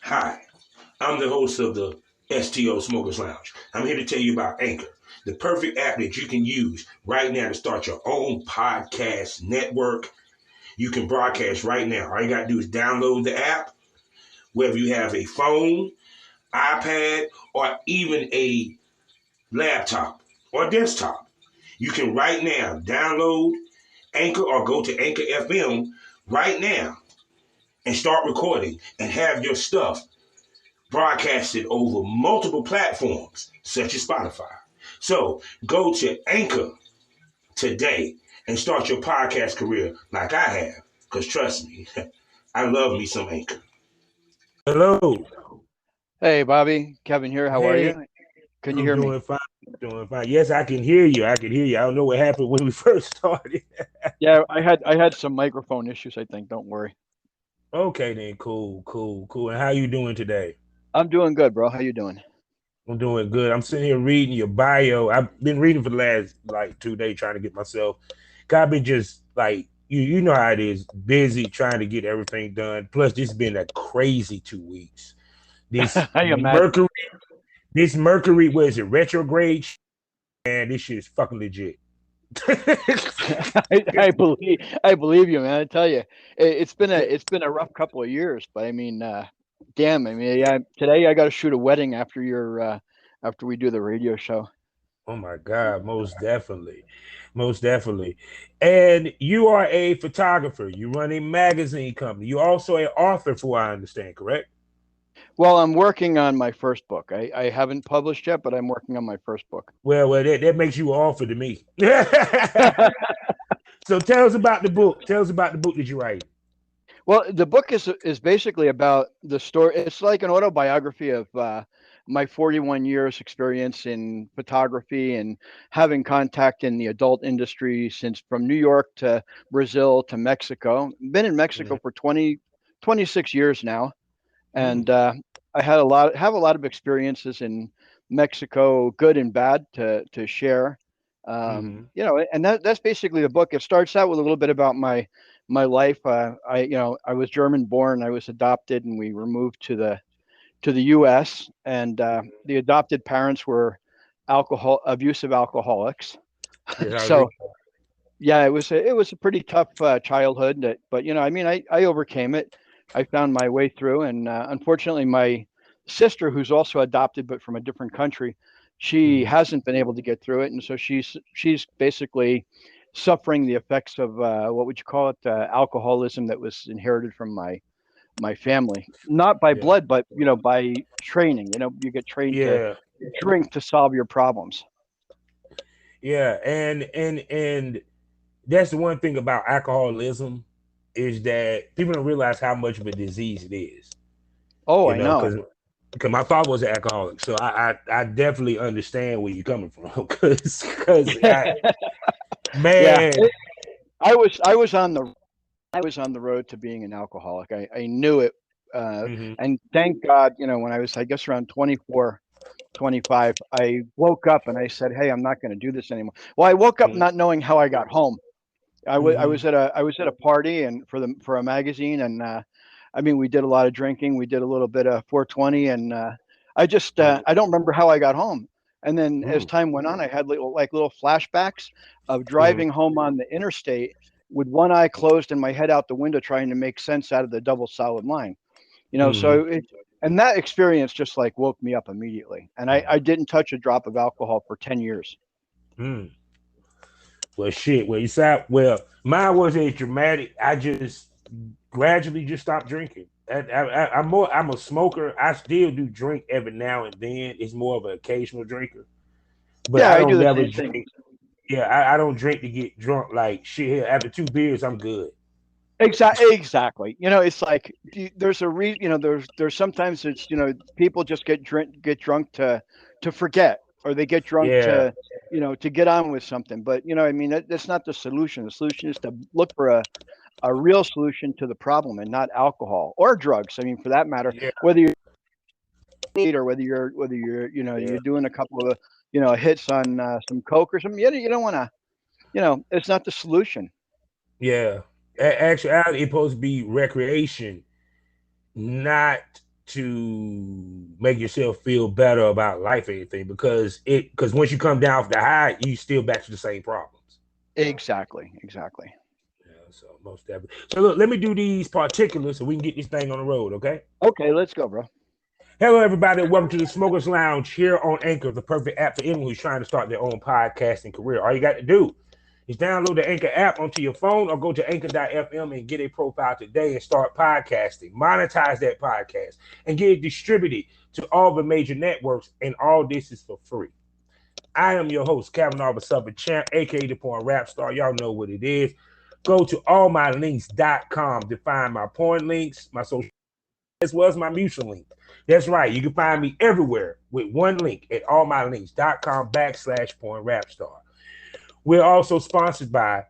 Hi, I'm the host of the STO Smokers Lounge. I'm here to tell you about Anchor, the perfect app that you can use right now to start your own podcast network. You can broadcast right now. All you got to do is download the app, whether you have a phone, iPad, or even a laptop or desktop. You can right now download Anchor or go to Anchor FM right now and start recording and have your stuff broadcasted over multiple platforms such as Spotify. So go to Anchor today and start your podcast career like I have. Because trust me, I love me some Anchor. Hello. Hey, Bobby, Kevin here. How are Hey, you? Can you I'm hear me? doing fine. Doing fine. Yes, I can hear you. I can hear you. I don't know what happened when we first started. Yeah, I had some microphone issues, I think. Don't worry. Okay, then. Cool. And how you doing today? I'm doing good, bro. How you doing? I'm doing good. I'm sitting here reading your bio. I've been reading for the last like 2 days trying to get myself. I've been just like you know how it is, busy trying to get everything done. Plus, this has been a crazy 2 weeks. This I imagine. Mercury, this Mercury, what is it, retrograde? And this shit is fucking legit. I believe you, man. I tell you, it's been a rough couple of years, but I mean, damn. I mean, yeah, today I got to shoot a wedding after we do the radio show. Oh my God, most definitely. And you are a photographer. You run a magazine company. You're also an author, for what I understand, correct? Well, I'm working on my first book. I haven't published yet, but I'm working on my first book. Well, that makes you an author to me. So tell us about the book. Tell us about the book that you write. Well, the book is basically about the story. It's like an autobiography of my 41 years experience in photography and having contact in the adult industry since from New York to Brazil to Mexico. Been in Mexico Mhm. for 26 years now, Mm, and I have a lot of experiences in Mexico, good and bad, to share. mhm. And that's basically the book. It starts out with a little bit about my life. I was German born. I was adopted, and we were moved to the U.S. And the adopted parents were abusive alcoholics. Yes, I So read. yeah, it was a pretty tough childhood. But I mean, I overcame it. I found my way through, and unfortunately, my sister, who's also adopted but from a different country, she Mhm. hasn't been able to get through it, and so she's basically suffering the effects of what would you call it, alcoholism that was inherited from my family, not by Yeah, blood, but by training. You get trained to yeah, drink to solve your problems. yeah. And that's the one thing about alcoholism is that people don't realize how much of a disease it is. Oh, You I know, know. because my father was an alcoholic, so I definitely understand where you're coming from. Because Yeah, man, I was on the road to being an alcoholic. I knew it. Uh, hmm and thank God, when I was, I guess, around 24, 25, I woke up and I said, "Hey, I'm not going to do this anymore." Well, I woke up not knowing how I got home. I hmm was at a party and for a magazine, and I mean, we did a lot of drinking. We did a little bit of 420, and I don't remember how I got home. And then as hmm time went on, I had little flashbacks of hmm driving home on the interstate with one eye closed and my head out the window, trying to make sense out of the double solid line. hmm And that experience just like woke me up immediately. And I didn't touch a drop of alcohol for 10 years. mm. Well, shit. Well, you said, well, mine wasn't as dramatic. I just gradually just stopped drinking. I'm a smoker. I still do drink every now and then. It's more of an occasional drinker, but Yeah, I I do don't the never same thing. drink. Yeah, I don't drink to get drunk. Like shit. Here after 2 beers, I'm good. Exactly. It's like there's a reason. There's sometimes it's people just get drunk to forget, or they get drunk Yeah, to get on with something. But I mean, that's not the solution. The solution is to look for a real solution to the problem, and not alcohol or drugs. I mean, for that matter, yeah, whether you're eat, or whether you're yeah, you're doing a couple of hits on some coke or something. You don't want to. It's not the solution. yeah. Actually, it's supposed to be recreation, not to make yourself feel better about life or anything, because once you come down off the high, you still back to the same problems. Exactly. Yeah, so most definitely. So look, let me do these particulars so we can get this thing on the road, okay? Okay, let's go, bro. Hello, everybody. Welcome to the Smokers Lounge here on Anchor, the perfect app for anyone who's trying to start their own podcasting career. All you got to do is download the Anchor app onto your phone or go to anchor.fm and get a profile today and start podcasting. Monetize that podcast and get it distributed to all the major networks. And all this is for free. I am your host, Kevin Stolz, champ, aka the porn rap star. Y'all know what it is. Go to allmylinks.com to find my porn links, my social, as well as my mutual link. That's right. You can find me everywhere with one link at allmylinks.com/porn rap star. We're also sponsored by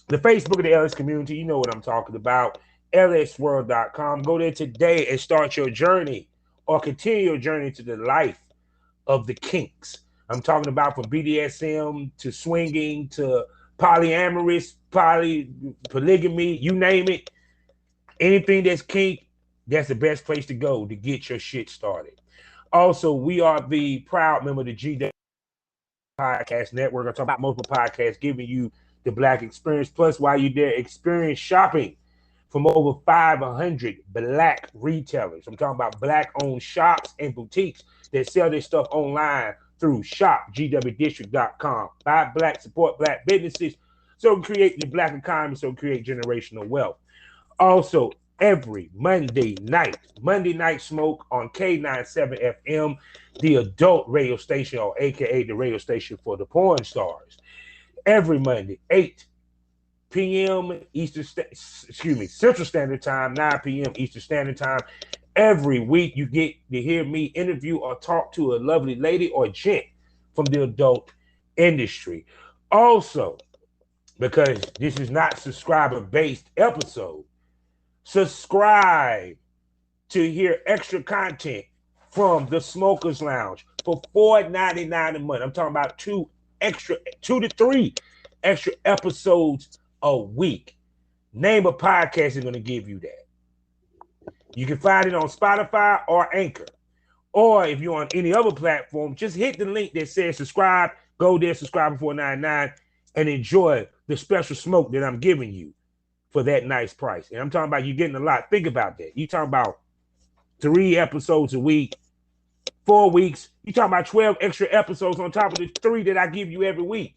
the Facebook of the LS community. You know what I'm talking about. lsworld.com. Go there today and start your journey or continue your journey to the life of the kinks. I'm talking about from BDSM to swinging to polyamorous, polygamy, you name it. Anything that's kink, that's the best place to go to get your shit started. Also, we are the proud member of the GW Podcast Network. I'm talking about multiple podcasts giving you the Black experience. Plus, while you're there, experience shopping from over 500 Black retailers. I'm talking about Black-owned shops and boutiques that sell their stuff online through shopgwdistrict.com. Buy Black, support Black businesses, so create the Black economy, so create generational wealth. Also, every Monday night smoke on K97 FM, the adult radio station, or aka the radio station for the porn stars. Every Monday, 8 p.m. Central Standard Time, 9 p.m. Eastern Standard Time. Every week you get to hear me interview or talk to a lovely lady or gent from the adult industry. Also, because this is not subscriber-based episode, subscribe to hear extra content from the Smokers Lounge for $4.99 a month. I'm talking about 2 to 3 extra episodes a week. Name a podcast is going to give you that. You can find it on Spotify or Anchor. Or if you're on any other platform, just hit the link that says subscribe. Go there, subscribe for $4.99, and enjoy the special smoke that I'm giving you for that nice price. And I'm talking about you getting a lot. Think about that. You talking about 3 episodes a week, 4 weeks. You talking about 12 extra episodes on top of the 3 that I give you every week.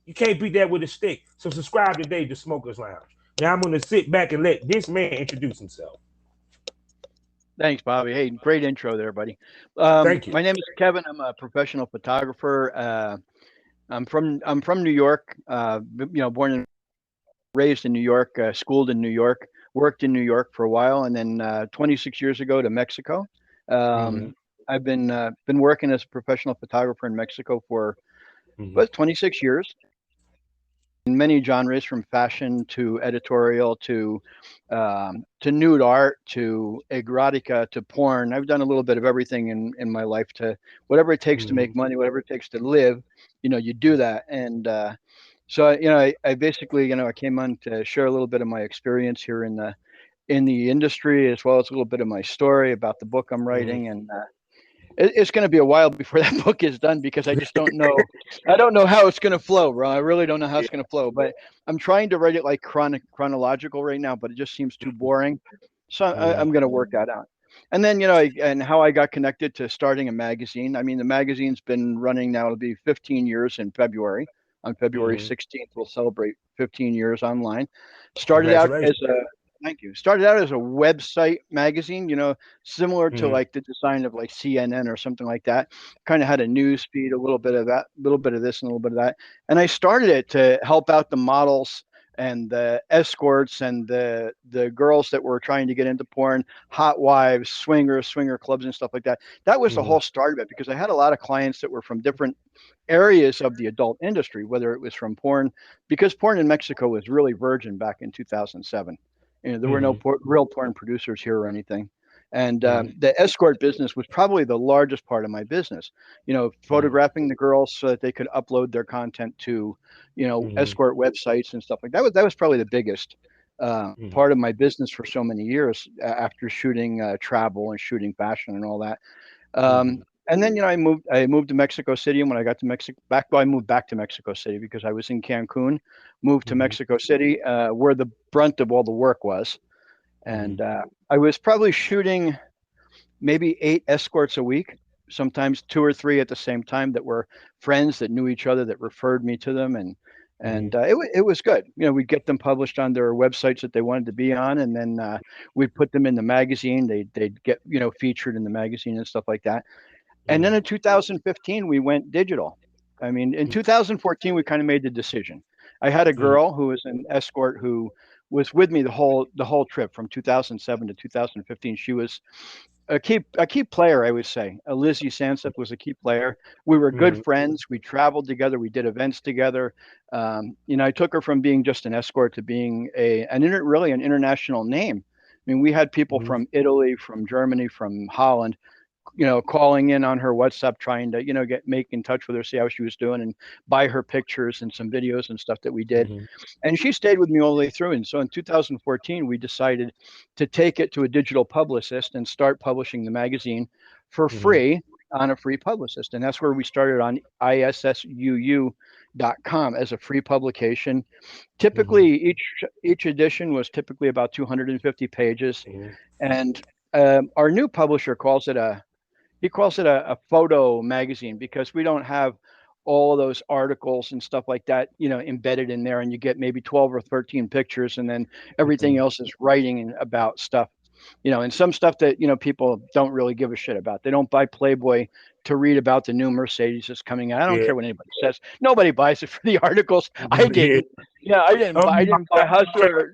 You can't beat that with a stick. So subscribe today to Smokers Lounge. Now I'm going to sit back and let this man introduce himself. Thanks, Bobby. Hey, great intro there, buddy. Thank you. My name is Kevin. I'm a professional photographer. I'm from New York. Born and raised in New York, schooled in New York, worked in New York for a while, and then 26 years ago to Mexico. I've been working as a professional photographer in Mexico for 26 years. In many genres, from fashion to editorial to nude art to erotica to porn. I've done a little bit of everything in my life, to whatever it takes to make money, whatever it takes to live. You do that. And so I basically I came on to share a little bit of my experience here in the industry, as well as a little bit of my story about the book I'm writing. And it's going to be a while before that book is done, because I just don't know. I don't know how it's going to flow, bro. I really don't know how it's going to flow. But I'm trying to write it like chronological right now, but it just seems too boring. So I'm going to work that out. And then and how I got connected to starting a magazine. I mean, the magazine's been running now. It'll be 15 years in February. On February 16th, we'll celebrate 15 years online. Started out as a Thank you. Started out as a website magazine, similar to like the design of like CNN or something like that. Kind of had a news feed, a little bit of that, a little bit of this and a little bit of that. And I started it to help out the models and the escorts and the girls that were trying to get into porn, hot wives, swinger clubs and stuff like that. That was the whole start of it, because I had a lot of clients that were from different areas of the adult industry, whether it was from porn, because porn in Mexico was really virgin back in 2007. There were no real porn producers here or anything. And the escort business was probably the largest part of my business, photographing the girls so that they could upload their content to, escort websites and stuff like that. That was probably the biggest. part of my business for so many years after shooting travel and shooting fashion and all that. And then, I moved to Mexico City. And when I got to I moved back to Mexico City because I was in Cancun, moved to Mexico City, where the brunt of all the work was. And I was probably shooting maybe 8 escorts a week, sometimes 2 or 3 at the same time that were friends that knew each other that referred me to them. And it was good. We'd get them published on their websites that they wanted to be on. And then we'd put them in the magazine. They'd get, featured in the magazine and stuff like that. And then in 2015, we went digital. I mean, in 2014, we kind of made the decision. I had a girl who was an escort who was with me the whole trip from 2007 to 2015. She was a key player, I would say. Lizzie Sansep was a key player. We were good friends. We traveled together. We did events together. I took her from being just an escort to being really an international name. I mean, we had people from Italy, from Germany, from Holland, calling in on her WhatsApp, trying to, make in touch with her, see how she was doing, and buy her pictures and some videos and stuff that we did. And she stayed with me all the way through. And so in 2014, we decided to take it to a digital publicist and start publishing the magazine for free on a free publicist. And that's where we started on issuu.com as a free publication. Typically, each edition was typically about 250 pages. And our new publisher calls it a photo magazine because we don't have all those articles and stuff like that, embedded in there, and you get maybe 12 or 13 pictures, and then everything else is writing about stuff, and some stuff that, people don't really give a shit about. They don't buy Playboy to read about the new Mercedes that's coming out. I don't care what anybody says. Nobody buys it for the articles. I didn't. Yeah, I didn't buy Hustler.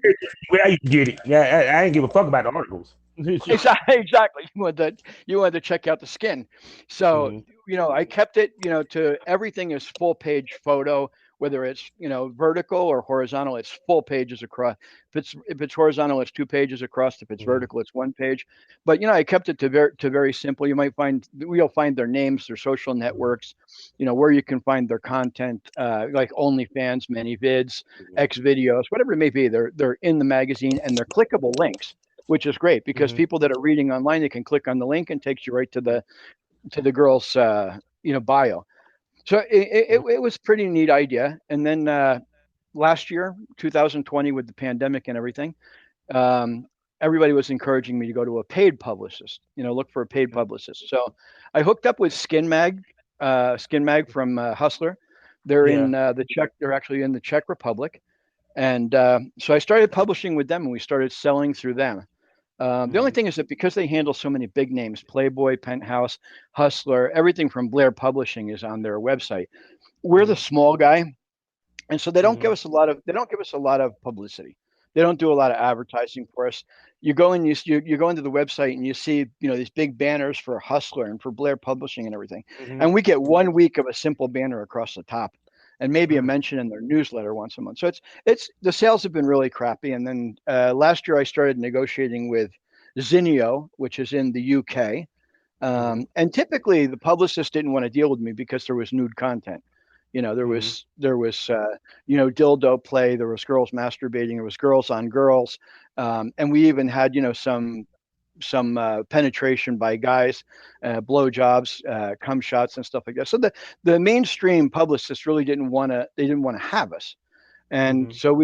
Where you get it? Yeah, I didn't give a fuck about the articles. Exactly. You wanted to check out the skin. So, I kept it, to everything is full page photo, whether it's, vertical or horizontal, it's full pages across. If it's horizontal, it's 2 pages across. If it's vertical, it's 1 page. But, I kept it to very simple. You'll find their names, their social networks, where you can find their content, like OnlyFans, ManyVids, X videos, whatever it may be. They're in the magazine, and they're clickable links, which is great because people that are reading online, they can click on the link and takes you right to the girl's bio. So it was pretty neat idea. And then last year, 2020, with the pandemic and everything, everybody was encouraging me to go to a paid publicist. Look for a paid publicist. So I hooked up with Skin Mag from Hustler. They're in the Czech. They're actually in the Czech Republic. And so I started publishing with them, and we started selling through them. The only thing is that because they handle so many big names, Playboy, Penthouse, Hustler, everything from Blair Publishing is on their website. We're the small guy, and so they don't give us a lot of publicity. They don't do a lot of advertising for us. You go and you go into the website and you see these big banners for Hustler and for Blair Publishing and everything, and we get 1 week of a simple banner across the top, and maybe a mention in their newsletter once a month. So it's the sales have been really crappy. And then last year I started negotiating with Zinio, which is in the UK. And typically the publicist didn't want to deal with me because there was nude content. There was dildo play, there was girls masturbating, there was girls on girls. And we even had, some penetration by guys, blowjobs, cum shots and stuff like that. So the mainstream publicists really didn't want to have us. And so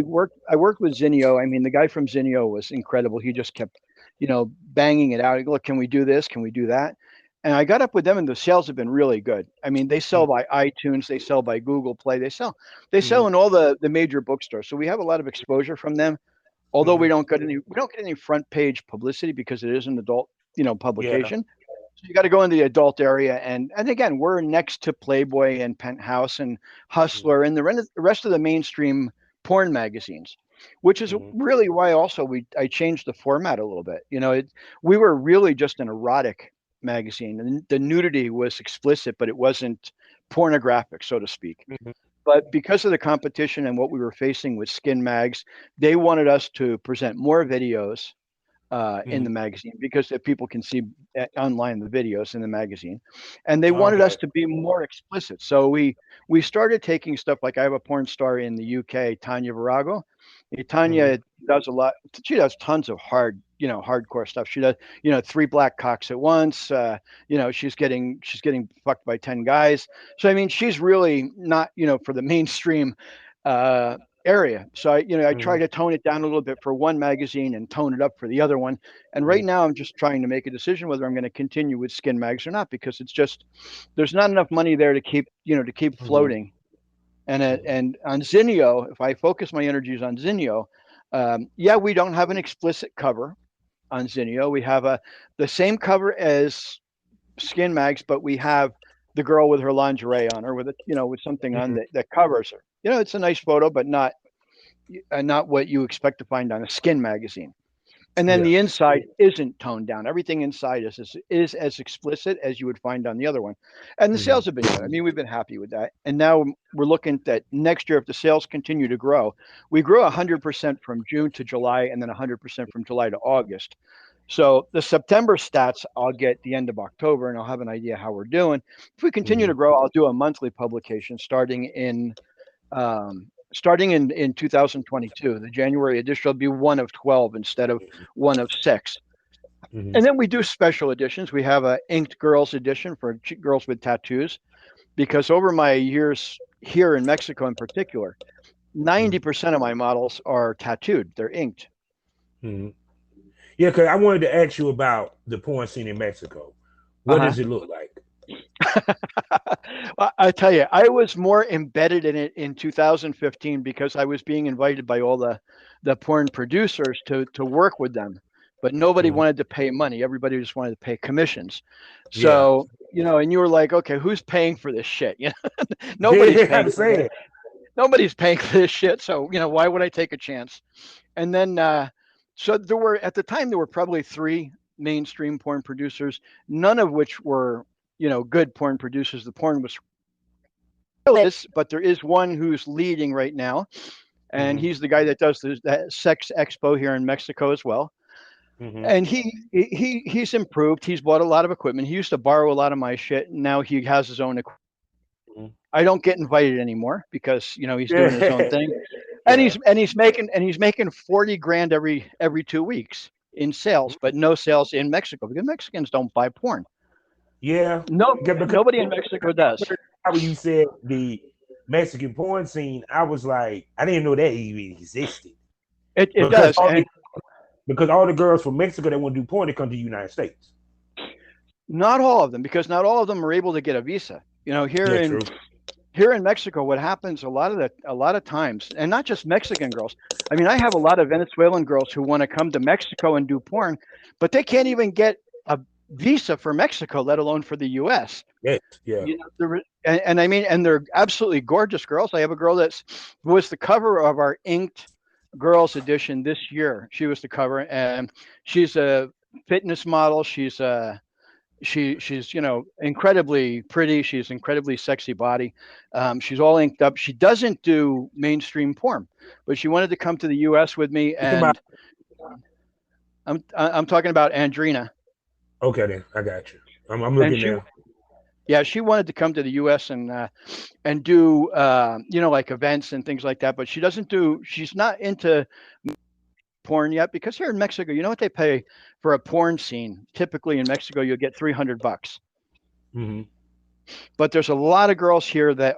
I worked with Zinio. I mean, the guy from Zinio was incredible. He just kept, banging it out. Look, can we do this? Can we do that? And I got up with them, and the sales have been really good. I mean, they sell by iTunes, they sell by Google Play, they sell in all the major bookstores. So we have a lot of exposure from them. Although we don't get any front page publicity because it is an adult, publication. So you got to go in the adult area, and again, we're next to Playboy and Penthouse and Hustler and the rest of the mainstream porn magazines, which is really why also I changed the format a little bit. We were really just an erotic magazine, and the nudity was explicit, but it wasn't pornographic, so to speak. But because of the competition and what we were facing with Skin Mags, they wanted us to present more videos, in the magazine, because if people can see online the videos in the magazine, and they wanted Okay. us to be more explicit. So we started taking stuff like, I have a porn star in the UK, Tanya Virago. Tanya does a lot. She does tons of hardcore stuff. She does, 3 black cocks at once. She's getting fucked by 10 guys. So I mean, she's really not, for the mainstream area. So I try to tone it down a little bit for one magazine and tone it up for the other one. And right now I'm just trying to make a decision whether I'm going to continue with Skin Mags or not, because it's just, there's not enough money there to keep floating. And on Zinio, if I focus my energies on Zinio, we don't have an explicit cover on Zinio. We have the same cover as Skin Mags, but we have the girl with her lingerie on, or with with something on that covers her. It's a nice photo, but not what you expect to find on a Skin magazine. And then the inside isn't toned down. Everything inside is as explicit as you would find on the other one. And the sales have been good. I mean, we've been happy with that. And now we're looking at next year, if the sales continue to grow, we grew 100% from June to July, and then 100% from July to August. So the September stats I'll get the end of October, and I'll have an idea how we're doing. If we continue to grow, I'll do a monthly publication starting in 2022. The January edition will be one of 12 instead of one of 6. And then we do special editions. We have a inked girls edition for girls with tattoos, because over my years here in Mexico in particular, 90% of my models are tattooed. They're inked. Yeah, because I wanted to ask you about the porn scene in Mexico. What does it look like? Well, I tell you, I was more embedded in it in 2015 because I was being invited by all the porn producers to work with them, but nobody wanted to pay money. Everybody just wanted to pay commissions. So, and you were like, okay, who's paying for this shit? Nobody's paying for it. Nobody's paying for this shit. So, why would I take a chance? And then, so at the time, there were probably 3 mainstream porn producers, none of which were, good porn producers. The porn was, but there is one who's leading right now, and he's the guy that does that Sex Expo here in Mexico as well. And he's improved. He's bought a lot of equipment. He used to borrow a lot of my shit, and now he has his own equipment. I don't get invited anymore because he's doing his own thing, and he's making 40 grand every 2 weeks in sales, but no sales in Mexico because Mexicans don't buy porn. Nobody in Mexico does. When you said the Mexican porn scene, I was like, I didn't know that even existed. It does, because all the girls from Mexico that want to do porn, they come to the United States. Not all of them, because not all of them are able to get a visa. Here in Mexico, what happens a lot of times, and not just Mexican girls. I mean, I have a lot of Venezuelan girls who want to come to Mexico and do porn, but they can't even get a visa for Mexico, let alone for the U.S. And I mean, and they're absolutely gorgeous girls. I have a girl that was the cover of our inked girls edition this year. She was the cover, and she's a fitness model. She's incredibly pretty. She's incredibly sexy body. She's all inked up. She doesn't do mainstream porn, but she wanted to come to the U.S. with me, and I'm talking about Andrina. Okay, then I got you. I'm looking now. Yeah, she wanted to come to the U.S. and do like events and things like that, but she doesn't do. She's not into porn yet, because here in Mexico, you know what they pay for a porn scene? Typically in Mexico, you'll get $300. But there's a lot of girls here that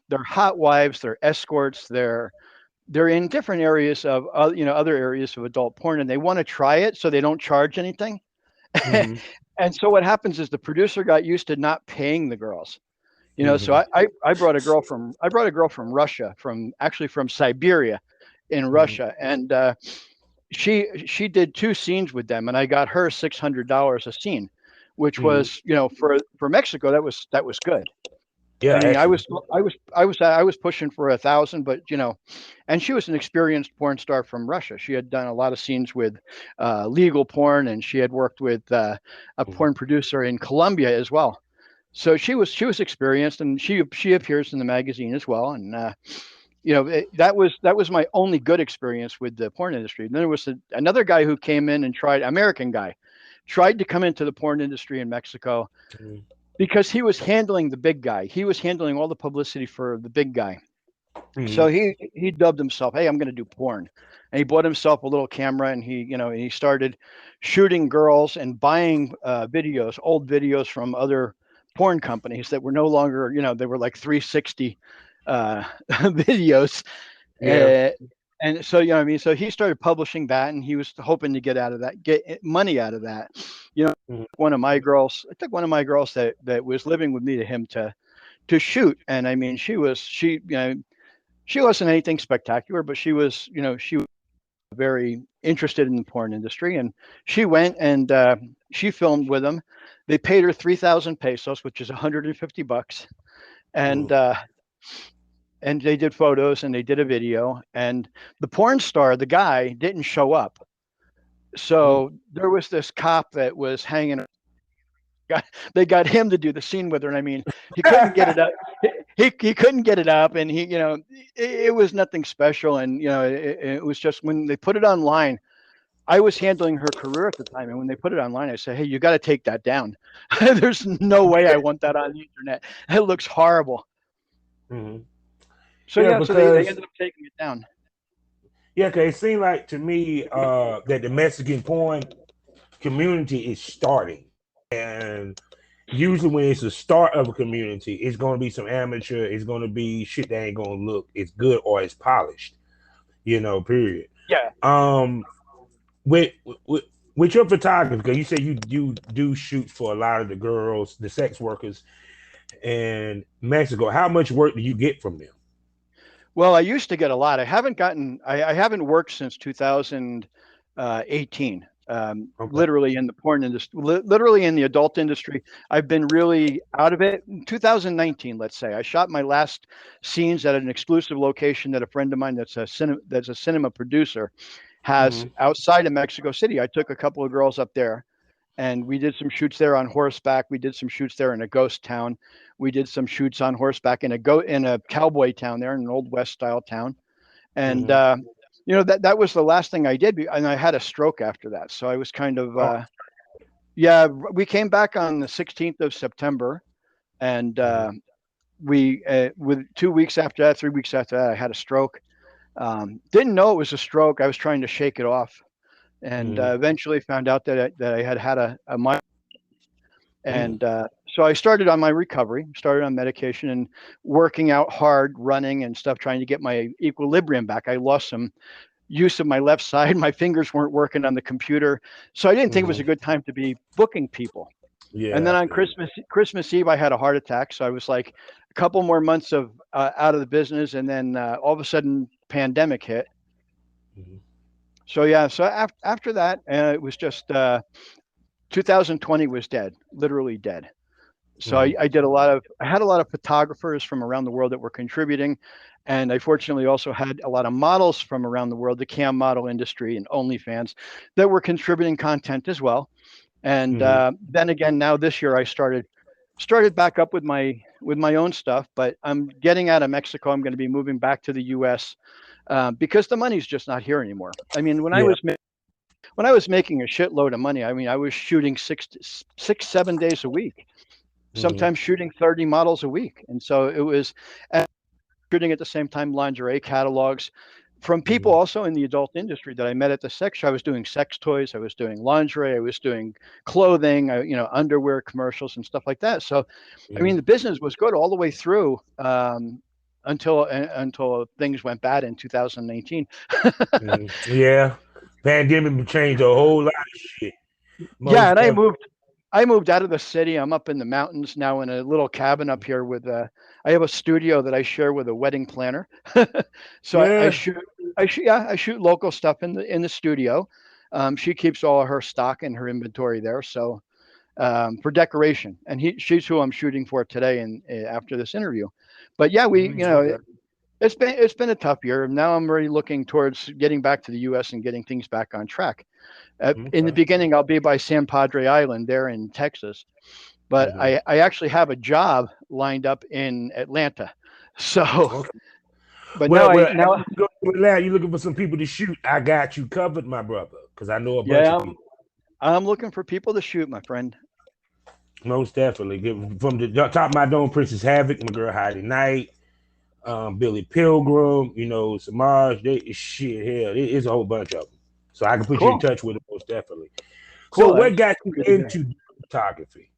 they're hot wives, they're escorts, they're in different areas of other areas of adult porn, and they want to try it, so they don't charge anything. And so what happens is the producer got used to not paying the girls. So I brought a girl from Russia, from Siberia in Russia, and she did 2 scenes with them, and I got her $600 a scene, which was for Mexico that was good. Yeah, I mean, I was pushing for 1,000, but and she was an experienced porn star from Russia. She had done a lot of scenes with legal porn, and she had worked with a porn producer in Colombia as well. So she was experienced, and she appears in the magazine as well. And that was my only good experience with the porn industry. And then there was another guy who came in and American guy, tried to come into the porn industry in Mexico because he was handling the big guy. He was handling all the publicity for the big guy. So he dubbed himself, "Hey, I'm going to do porn," and he bought himself a little camera, and he started shooting girls and buying old videos from other porn companies that were no longer, they were like 360 videos. Yeah. And so, so he started publishing that, and he was hoping to get money out of that. I took one of my girls that was living with me to him to shoot. And I mean, she wasn't anything spectacular, but she was very interested in the porn industry. And she went and she filmed with him. They paid her 3,000 pesos, which is $150. And they did photos and they did a video. And the porn star, the guy, didn't show up. So there was this cop that was hanging. They got him to do the scene with her, and I mean, he couldn't get it up. He couldn't get it up, and it was nothing special. And it was just when they put it online. I was handling her career at the time, and when they put it online, I said, "Hey, you got to take that down. There's no way I want that on the internet. It looks horrible." So so they ended up taking it down. Yeah, because it seemed like to me that the Mexican porn community is starting. And usually when it's the start of a community, it's going to be some amateur. It's going to be shit that ain't going to look as good or as polished, period. Yeah. With your photography, because you say you do shoot for a lot of the girls, the sex workers in Mexico. How much work do you get from them? Well, I used to get a lot. I haven't worked since 2018. Literally in the porn industry, literally in the adult industry. I've been really out of it. In 2019, let's say, I shot my last scenes at an exclusive location that a friend of mine that's a cinema producer has outside of Mexico City. I took a couple of girls up there, and we did some shoots there on horseback. We did some shoots there in a ghost town. We did some shoots on horseback in a cowboy town there, in an old West style town. And that was the last thing I did, and I had a stroke after that. So I was kind of we came back on the 16th of September, and with 2 weeks after that, 3 weeks after that, I had a stroke. Didn't know it was a stroke. I was trying to shake it off, and eventually found out that I had a migraine. And so I started on my recovery, started on medication and working out hard, running and stuff, trying to get my equilibrium back. I lost some use of my left side. My fingers weren't working on the computer. So I didn't think it was a good time to be booking people. Yeah. And then on Christmas Eve, I had a heart attack. So I was like a couple more months of out of the business. And then all of a sudden, pandemic hit. So after that, it was just 2020 was dead, literally dead. So I had a lot of photographers from around the world that were contributing. And I fortunately also had a lot of models from around the world, the cam model industry and OnlyFans, that were contributing content as well. And then again, now this year I started back up with my own stuff, but I'm getting out of Mexico. I'm going to be moving back to the US because the money's just not here anymore. I mean, when I was making a shitload of money, I mean, I was shooting 7 days a week, sometimes shooting 30 models a week. And so it was shooting at the same time lingerie catalogs from people also in the adult industry that I met at the sex show. I was doing sex toys, I was doing lingerie, I was doing clothing, underwear commercials and stuff like that. So, I mean, the business was good all the way through until things went bad in 2019. Yeah. Pandemic changed a whole lot of shit. And I moved out of the city. I'm up in the mountains now in a little cabin up here with I have a studio that I share with a wedding planner. So I shoot local stuff in the studio. She keeps all of her stock and her inventory there. So for decoration, and she's who I'm shooting for today and after this interview. But it's been a tough year. Now I'm really looking towards getting back to the U.S. and getting things back on track. In the beginning, I'll be by San Padre Island there in Texas, but I actually have a job lined up in Atlanta. So, But Well, now, you looking for some people to shoot? I got you covered, my brother, because I know a bunch yeah, of people. I'm looking for people to shoot, my friend. Most definitely. From the top of my dome, Princess Havoc, my girl Heidi Knight, Billy Pilgrim, Samaj. Shit, hell, it's a whole bunch of them. So I can put you in Cool, touch with them most definitely. So cool. what got That's you good to hear. into photography?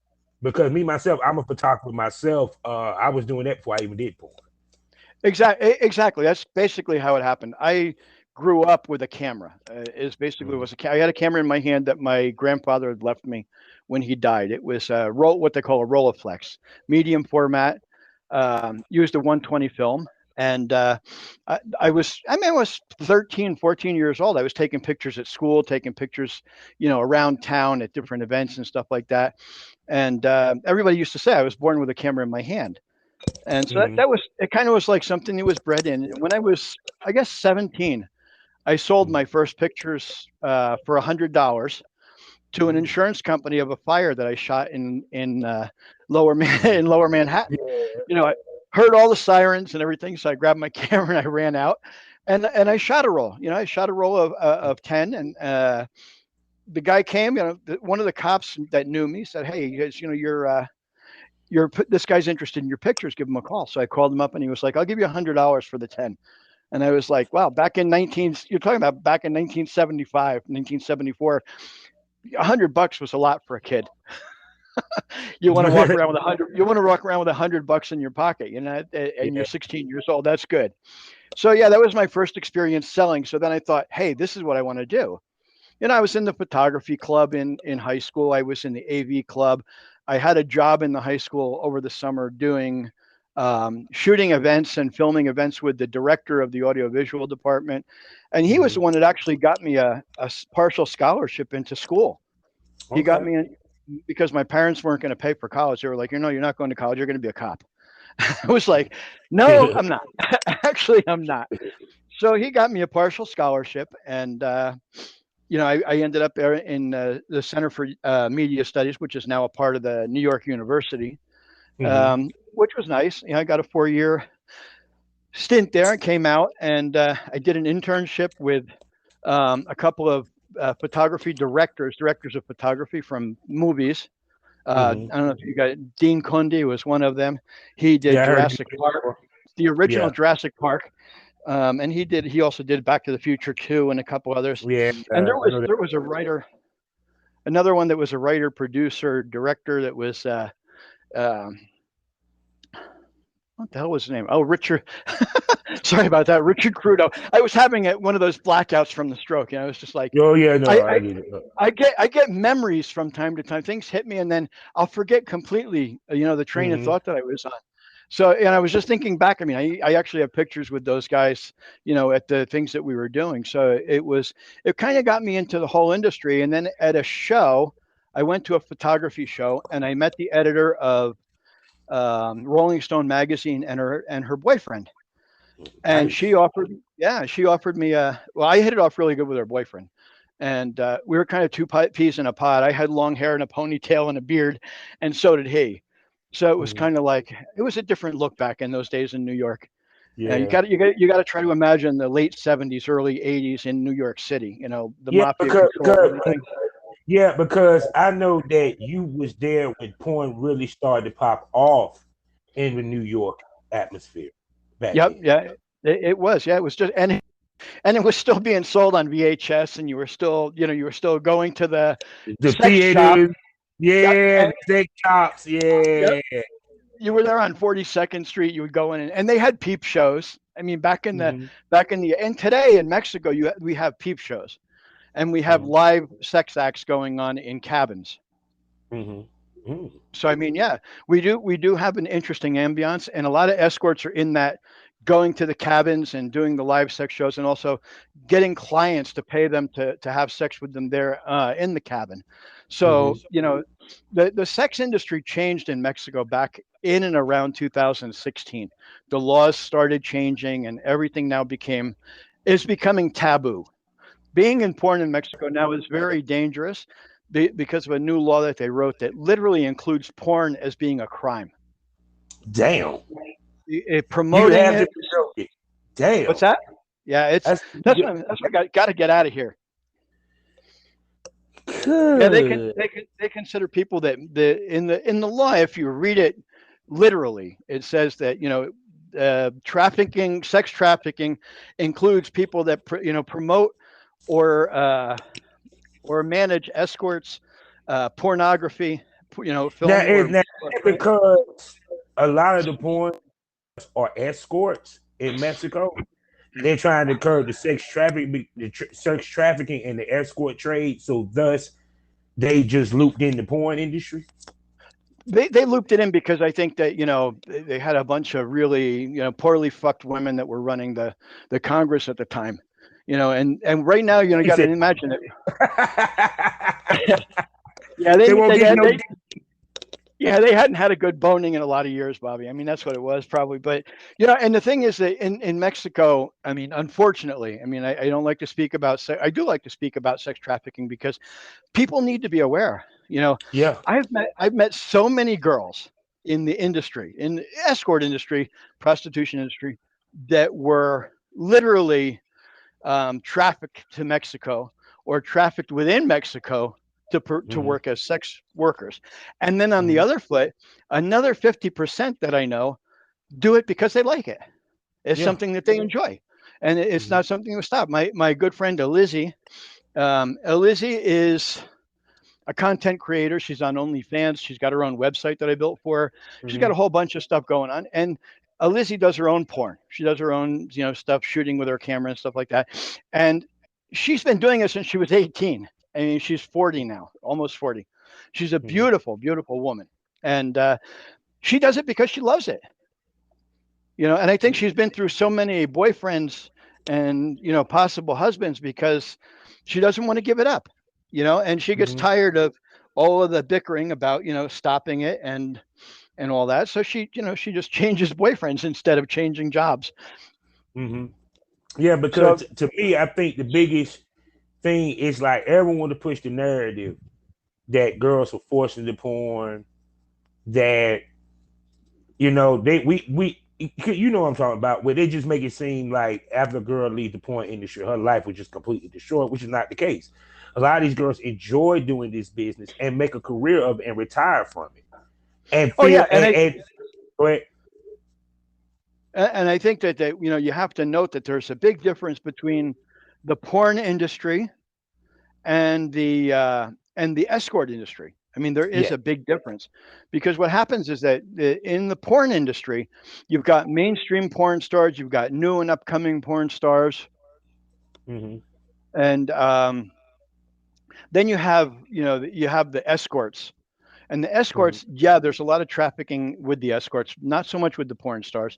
Because me myself, I'm a photographer myself. I was doing that before I even did porn. Exactly. That's basically how it happened. I grew up with a camera. Is basically Mhm. was I had a camera in my hand that my grandfather had left me when he died. It was a what they call a Rolleiflex, medium format, used a 120 film. And I was 13, 14 years old. I was taking pictures at school, taking pictures, around town at different events and stuff like that. And everybody used to say I was born with a camera in my hand. And so Mhm. that was it. Kind of was like something that was bred in. When I was, I guess, 17, I sold Mhm. my first pictures for $100 to an Mhm. insurance company of a fire that I shot in Lower Mhm. in Lower Manhattan. I heard all the sirens and everything, so I grabbed my camera and I ran out, and I shot a roll. I shot a roll of 10, and the guy came. One of the cops that knew me said, "Hey, you guys, this guy's interested in your pictures. Give him a call." So I called him up, and he was like, "I'll give you $100 for the 10." And I was like, "Wow, you're talking about back in 1975, 1974, $100 was a lot for a kid. You want to walk around with $100 in your pocket, and you're Yeah. 16 years old. That's good." So yeah, that was my first experience selling. So then I thought, hey, this is what I want to do. I was in the photography club in high school. I was in the AV club. I had a job in the high school over the summer doing shooting events and filming events with the director of the audiovisual department. And he was the Mhm. one that actually got me a partial scholarship into school. He got Okay. me in because my parents weren't going to pay for college. They were like, you're not going to college. You're going to be a cop. I was like, no, I'm not. Actually, I'm not. So he got me a partial scholarship, and I ended up there in the Center for Media Studies, which is now a part of the New York University, Mhm. which was nice. I got a 4-year stint there and came out, and I did an internship with a couple of directors of photography from movies. Mhm. I don't know if you got Dean Cundy was one of them. He did Yeah, I heard you Jurassic Park, before. the original Yeah. Jurassic Park. And he also did Back to the Future 2 and a couple others. Yeah. And I know that. there was a writer, another one that was a writer, producer, director that was um, what the hell was his name? Oh, Richard. Sorry about that, Richard Crudo. I was having one of those blackouts from the stroke. It was just like Oh yeah, no, I, I I get it. I get memories from time to time. Things hit me, and then I'll forget completely. The train of Mhm. thought that I was on. So, and I was just thinking back. I mean, I actually have pictures with those guys, at the things that we were doing. So it kind of got me into the whole industry. And then at a show, I went to a photography show and I met the editor of Rolling Stone magazine and her boyfriend. And Nice. she offered me well, I hit it off really good with her boyfriend. And we were kind of two peas in a pod. I had long hair and a ponytail and a beard, and so did he. So it was Mhm. kind of like it was a different look back in those days in New York. Yeah. You got to try to imagine the late '70s, early '80s in New York City. The Yeah, mafia controlled everything. because I know that you was there when porn really started to pop off in the New York atmosphere back Yep, then. yeah, it was. Yeah, it was just and it was still being sold on VHS, and you were still going to the The sex shop. theaters, Yep, yeah, and the sex shops, yep, yeah. you were there on 42nd Street. You would go in, and they had peep shows. I mean, Mhm. and today in Mexico, we have peep shows, and we have Mhm. live sex acts going on in cabins. Mhm. Mhm. So I mean, yeah, we do have an interesting ambiance, and a lot of escorts are in that, going to the cabins and doing the live sex shows, and also getting clients to pay them to have sex with them there in the cabin. So Mhm. the sex industry changed in Mexico back in and around 2016. The laws started changing, and everything now is becoming taboo. Being in porn in Mexico now is very dangerous because of a new law that they wrote that literally includes porn as being a crime. Damn. It, You promoting have to it, show it. Damn. What's that? Yeah, That's that's what I got to get out of here. Yeah, good. they consider people that in the law, if you read it literally, it says that sex trafficking includes people that promote or manage escorts, pornography, film or Now because a lot of the porn are escorts in Mexico. They're trying to curb the sex trafficking and the escort trade. So thus, they just looped in the porn industry. they looped it in because I think that they had a bunch of really poorly fucked women that were running the Congress at the time, and right now you got to imagine it. Yeah, they won't give no. Yeah, they hadn't had a good boning in a lot of years, Bobby. I mean, that's what it was probably. But, and the thing is that in Mexico, I mean, unfortunately, I mean, I don't like to speak about I do like to speak about sex trafficking because people need to be aware. Yeah. I've met so many girls in the industry, in the escort industry, prostitution industry, that were literally trafficked to Mexico or trafficked within Mexico to work as sex workers. And then on the other foot, another 50% that I know do it because they like it. It's something that they enjoy. And it's not something to stop. My good friend Elizzy is a content creator. She's on OnlyFans. She's got her own website that I built for her. She's got a whole bunch of stuff going on. And Lizzie does her own porn. She does her own, stuff, shooting with her camera and stuff like that. And she's been doing it since she was 18. I mean, she's 40 now, almost 40. She's a beautiful, beautiful woman. And she does it because she loves it. And I think she's been through so many boyfriends and, possible husbands because she doesn't want to give it up, and she gets tired of all of the bickering about, stopping it and all that. So she just changes boyfriends instead of changing jobs. Yeah, because to me, I think the biggest thing is like everyone want to push the narrative that girls are forced into porn, that we what I'm talking about, where they just make it seem like after a girl leaves the porn industry, her life was just completely destroyed, which is not the case. A lot of these girls enjoy doing this business and make a career of it and retire from it. And go ahead. And I think that you have to note that there's a big difference between the porn industry and the escort industry. I mean, there is a big difference because what happens is that in the porn industry, you've got mainstream porn stars, you've got new and upcoming porn stars, and then you have the escorts. And the escorts, there's a lot of trafficking with the escorts, not so much with the porn stars.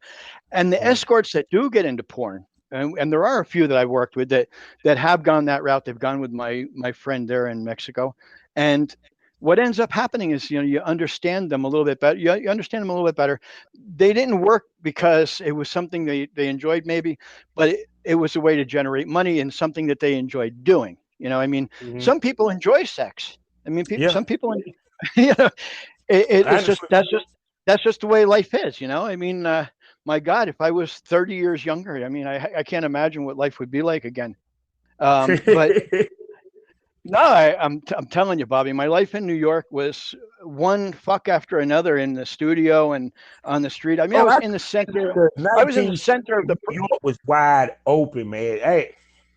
And the escorts that do get into porn, and there are a few that I've worked with that have gone that route. They've gone with my friend there in Mexico. And what ends up happening is, you understand them a little bit better. You understand them a little bit better. They didn't work because it was something they enjoyed maybe, but it was a way to generate money and something that they enjoyed doing. I mean, some people enjoy sex. I mean, some people, it's just, that's just the way life is. I mean, my God, if I was 30 years younger, I mean, I can't imagine what life would be like again. But no, I'm telling you, Bobby, my life in New York was one fuck after another in the studio and on the street. I mean, I was in the center. I was in the center of the. New York was wide open, man. Hey,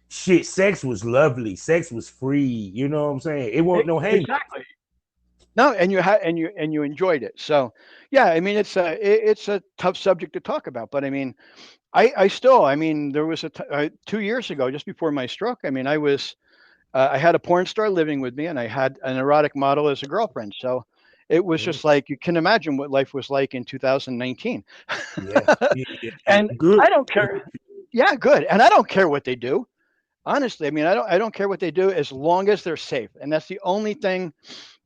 shit, sex was lovely. Sex was free. You know what I'm saying? It wasn't no hate. Exactly. No, and you enjoyed it. So, yeah, I mean, it's a tough subject to talk about, but I mean, I still, I mean, there was 2 years ago, just before my stroke. I mean, I had a porn star living with me, and I had an erotic model as a girlfriend. So it was just like, you can imagine what life was like in 2019. And good. I don't care. Yeah, good. And I don't care what they do. Honestly, I mean, I don't care what they do as long as they're safe. And that's the only thing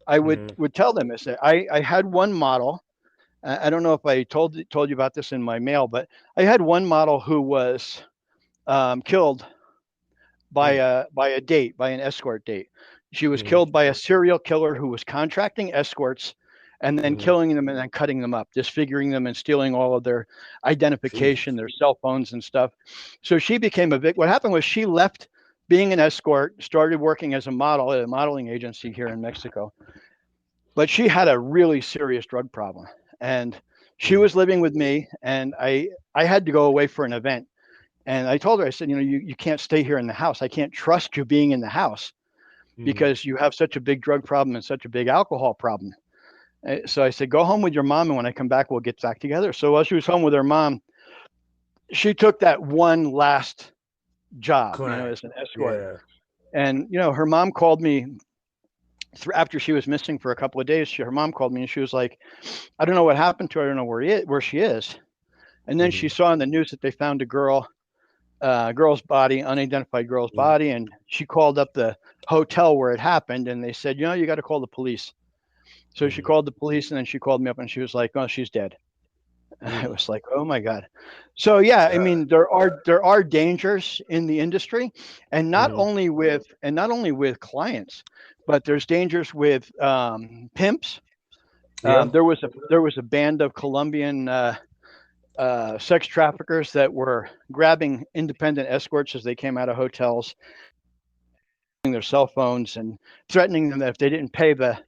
I would tell them is that I had one model. I don't know if I told you about this in my mail, but I had one model who was killed by an escort date. She was killed by a serial killer who was contracting escorts and then killing them and then cutting them up, disfiguring them and stealing all of their identification, their cell phones and stuff. So she became a victim. What happened was she left being an escort, started working as a model at a modeling agency here in Mexico. But she had a really serious drug problem. And she was living with me, and I had to go away for an event. And I told her, I said, you can't stay here in the house. I can't trust you being in the house because you have such a big drug problem and such a big alcohol problem. So I said, go home with your mom, and when I come back, we'll get back together. So while she was home with her mom, she took that one last job, as an escort. Yeah. And, her mom called me after she was missing for a couple of days. Her mom called me, and she was like, I don't know what happened to her. I don't know where she is. And then she saw in the news that they found a girl's body, unidentified girl's body. And she called up the hotel where it happened, and they said, you got to call the police. So she called the police, and then she called me up, and she was like, oh, she's dead. And I was like, oh my God. So yeah, I mean, there are dangers in the industry, and not only with clients, but there's dangers with pimps. There was a band of Colombian sex traffickers that were grabbing independent escorts as they came out of hotels, their cell phones, and threatening them that if they didn't pay the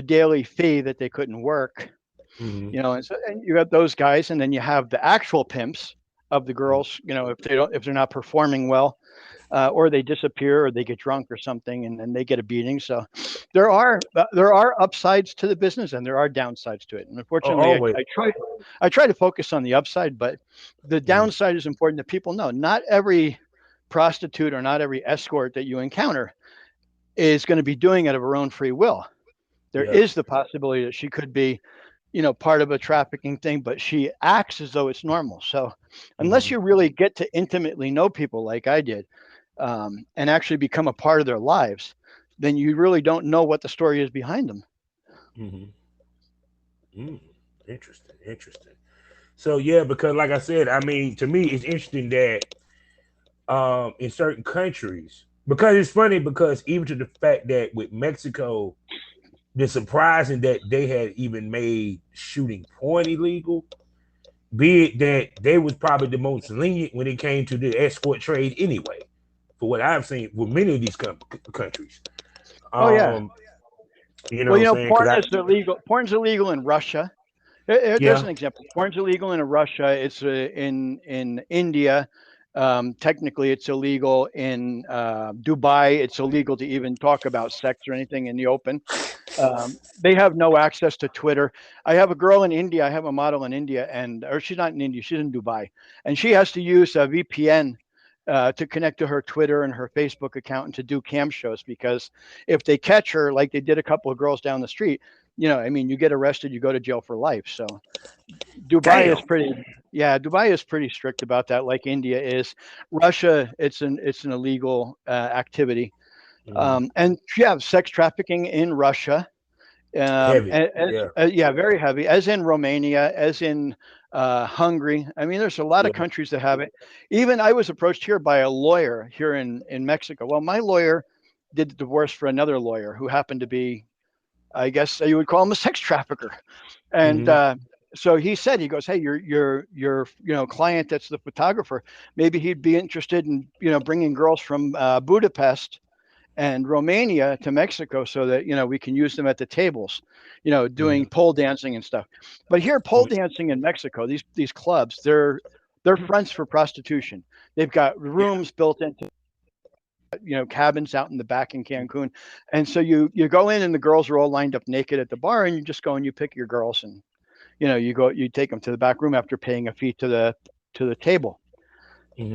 daily fee that they couldn't work. And so and you have those guys, and then you have the actual pimps of the girls. If they're not performing well, or they disappear, or they get drunk or something, and then they get a beating. So there are upsides to the business, and there are downsides to it. And unfortunately, I try to focus on the upside, but the downside is important that people know. Not every prostitute or not every escort that you encounter is going to be doing it of her own free will. There is the possibility that she could be, part of a trafficking thing, but she acts as though it's normal. So unless you really get to intimately know people like I did, and actually become a part of their lives, then you really don't know what the story is behind them. Interesting. So yeah, because like I said, I mean, to me, it's interesting that in certain countries, because it's funny, because even to the fact that with Mexico, the surprising that they had even made shooting porn illegal, be it that they was probably the most lenient when it came to the escort trade anyway, for what I've seen with many of these countries. Porn is illegal. Porn's illegal in Russia. There's an example. Porn's illegal in Russia. It's in India. Technically, it's illegal in Dubai. It's illegal to even talk about sex or anything in the open. They have no access to Twitter. I have a girl in India. I have a model in India, or she's not in India. She's in Dubai, and she has to use a VPN to connect to her Twitter and her Facebook account and to do cam shows, because if they catch her, like they did a couple of girls down the street, you get arrested, you go to jail for life. So Dubai is pretty strict about that, like India is. Russia, it's an illegal activity. And you have sex trafficking in Russia. Heavy. Very heavy, as in Romania, as in Hungary. I mean, there's a lot of countries that have it. Even I was approached here by a lawyer here in Mexico. Well, my lawyer did the divorce for another lawyer who happened to be, I guess you would call him a sex trafficker. And so he said, he goes, hey, your client that's the photographer, maybe he'd be interested in, bringing girls from Budapest and Romania to Mexico so that, we can use them at the tables, doing pole dancing and stuff. But here, pole dancing in Mexico, these clubs, they're fronts for prostitution. They've got rooms built into, cabins out in the back in Cancun. And so you go in, and the girls are all lined up naked at the bar, and you just go and you pick your girls, and, you take them to the back room after paying a fee to the table.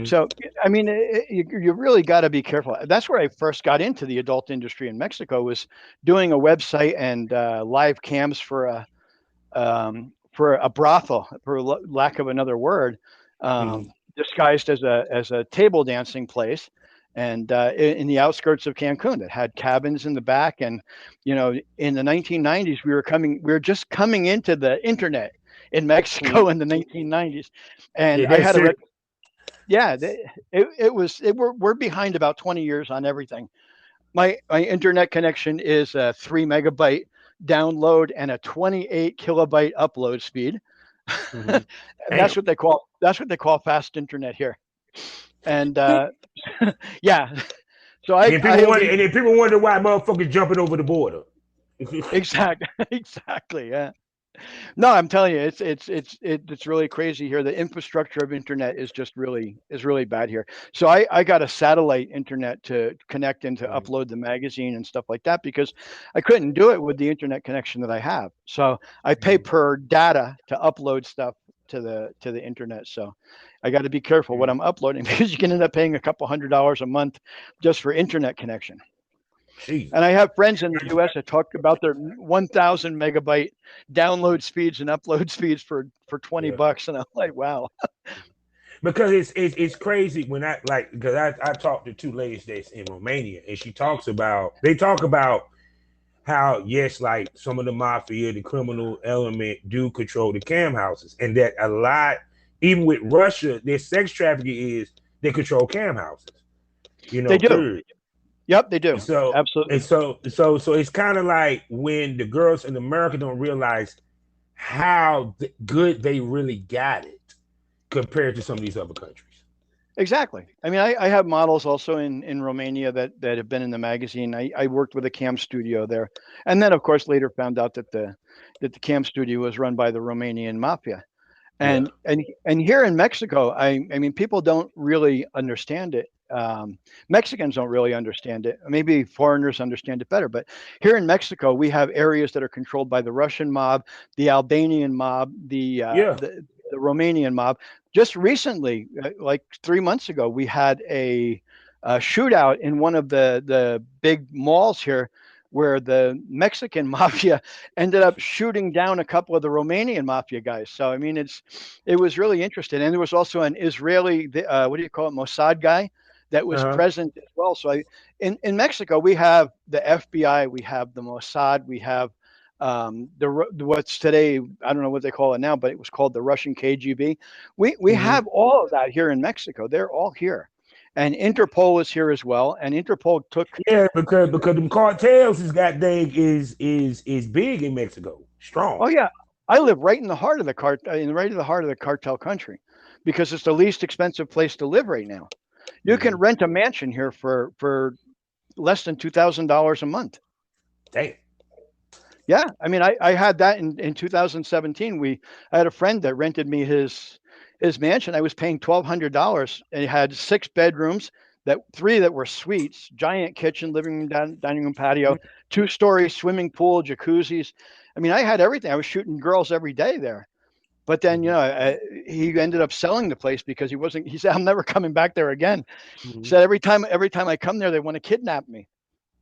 So, I mean, you really got to be careful. That's where I first got into the adult industry in Mexico, was doing a website and live cams for a brothel, for lack of another word, disguised as a table dancing place, and in the outskirts of Cancun that had cabins in the back. And in the 1990s, we were just coming into the internet in Mexico in the 1990s, and I had a. Yeah, we're behind about 20 years on everything. My internet connection is 3 megabyte download and a 28 kilobyte upload speed. Mhm. That's Damn. what they call fast internet here. And yeah, so I And then people wonder why motherfuckers jumping over the border. exactly, yeah. No, I'm telling you, it's really crazy here. The infrastructure of internet is really bad here. So I got a satellite internet to connect and to Mhm. upload the magazine and stuff like that because I couldn't do it with the internet connection that I have. So I pay Mhm. per data to upload stuff to the internet. So I got to be careful what Mhm. I'm uploading because you can end up paying a couple $100 a month just for internet connection. And Jesus. I have friends in the US that talk about their 1,000 megabyte download speeds and upload speeds for Yeah. $20. And I'm like, wow. Because it's crazy when I like because I talked to two ladies that's in Romania and they talk about how yes, like some of the mafia, the criminal element do control the cam houses, and that a lot, even with Russia, their sex trafficking is they control cam houses. They do. Period. Yep, they do. And so Absolutely. so it's kind of like when the girls in America don't realize how good they really got it compared to some of these other countries. Exactly. I mean, I have models also in Romania that have been in the magazine. I worked with a cam studio there. And then of course later found out that the cam studio was run by the Romanian mafia. Yeah. And here in Mexico, I mean, people don't really understand it. Mexicans don't really understand it. Maybe foreigners understand it better. But here in Mexico, we have areas that are controlled by the Russian mob, the Albanian mob, Yeah. the Romanian mob. Just recently, like 3 months ago, we had a shootout in one of the big malls here where the Mexican mafia ended up shooting down a couple of the Romanian mafia guys. So I mean, it was really interesting, and there was also an Israeli, what do you call it, Mossad guy that was Uh-huh. present as well. So in Mexico, we have the FBI, we have the Mossad, we have what's today, I don't know what they call it now, but it was called the Russian KGB. We Mhm. have all of that here in Mexico. They're all here, and Interpol is here as well. And Interpol took. Yeah, because them cartels is got dang is big in Mexico, strong. Oh yeah, I live right in the heart of the right in the heart of the cartel country, because it's the least expensive place to live right now. You can Mhm. rent a mansion here for less than $2,000 a month. Damn. Yeah, I mean, I had that in 2017. I had a friend that rented me his mansion. I was paying $1,200, and it had 6 bedrooms, that 3 that were suites, giant kitchen, living room, dining room, patio, 2-story swimming pool, jacuzzis. I mean, I had everything. I was shooting girls every day there. But then, Mhm. he ended up selling the place because he wasn't. He said, "I'm never coming back there again." He Mhm. said, every time I come there, they want to kidnap me."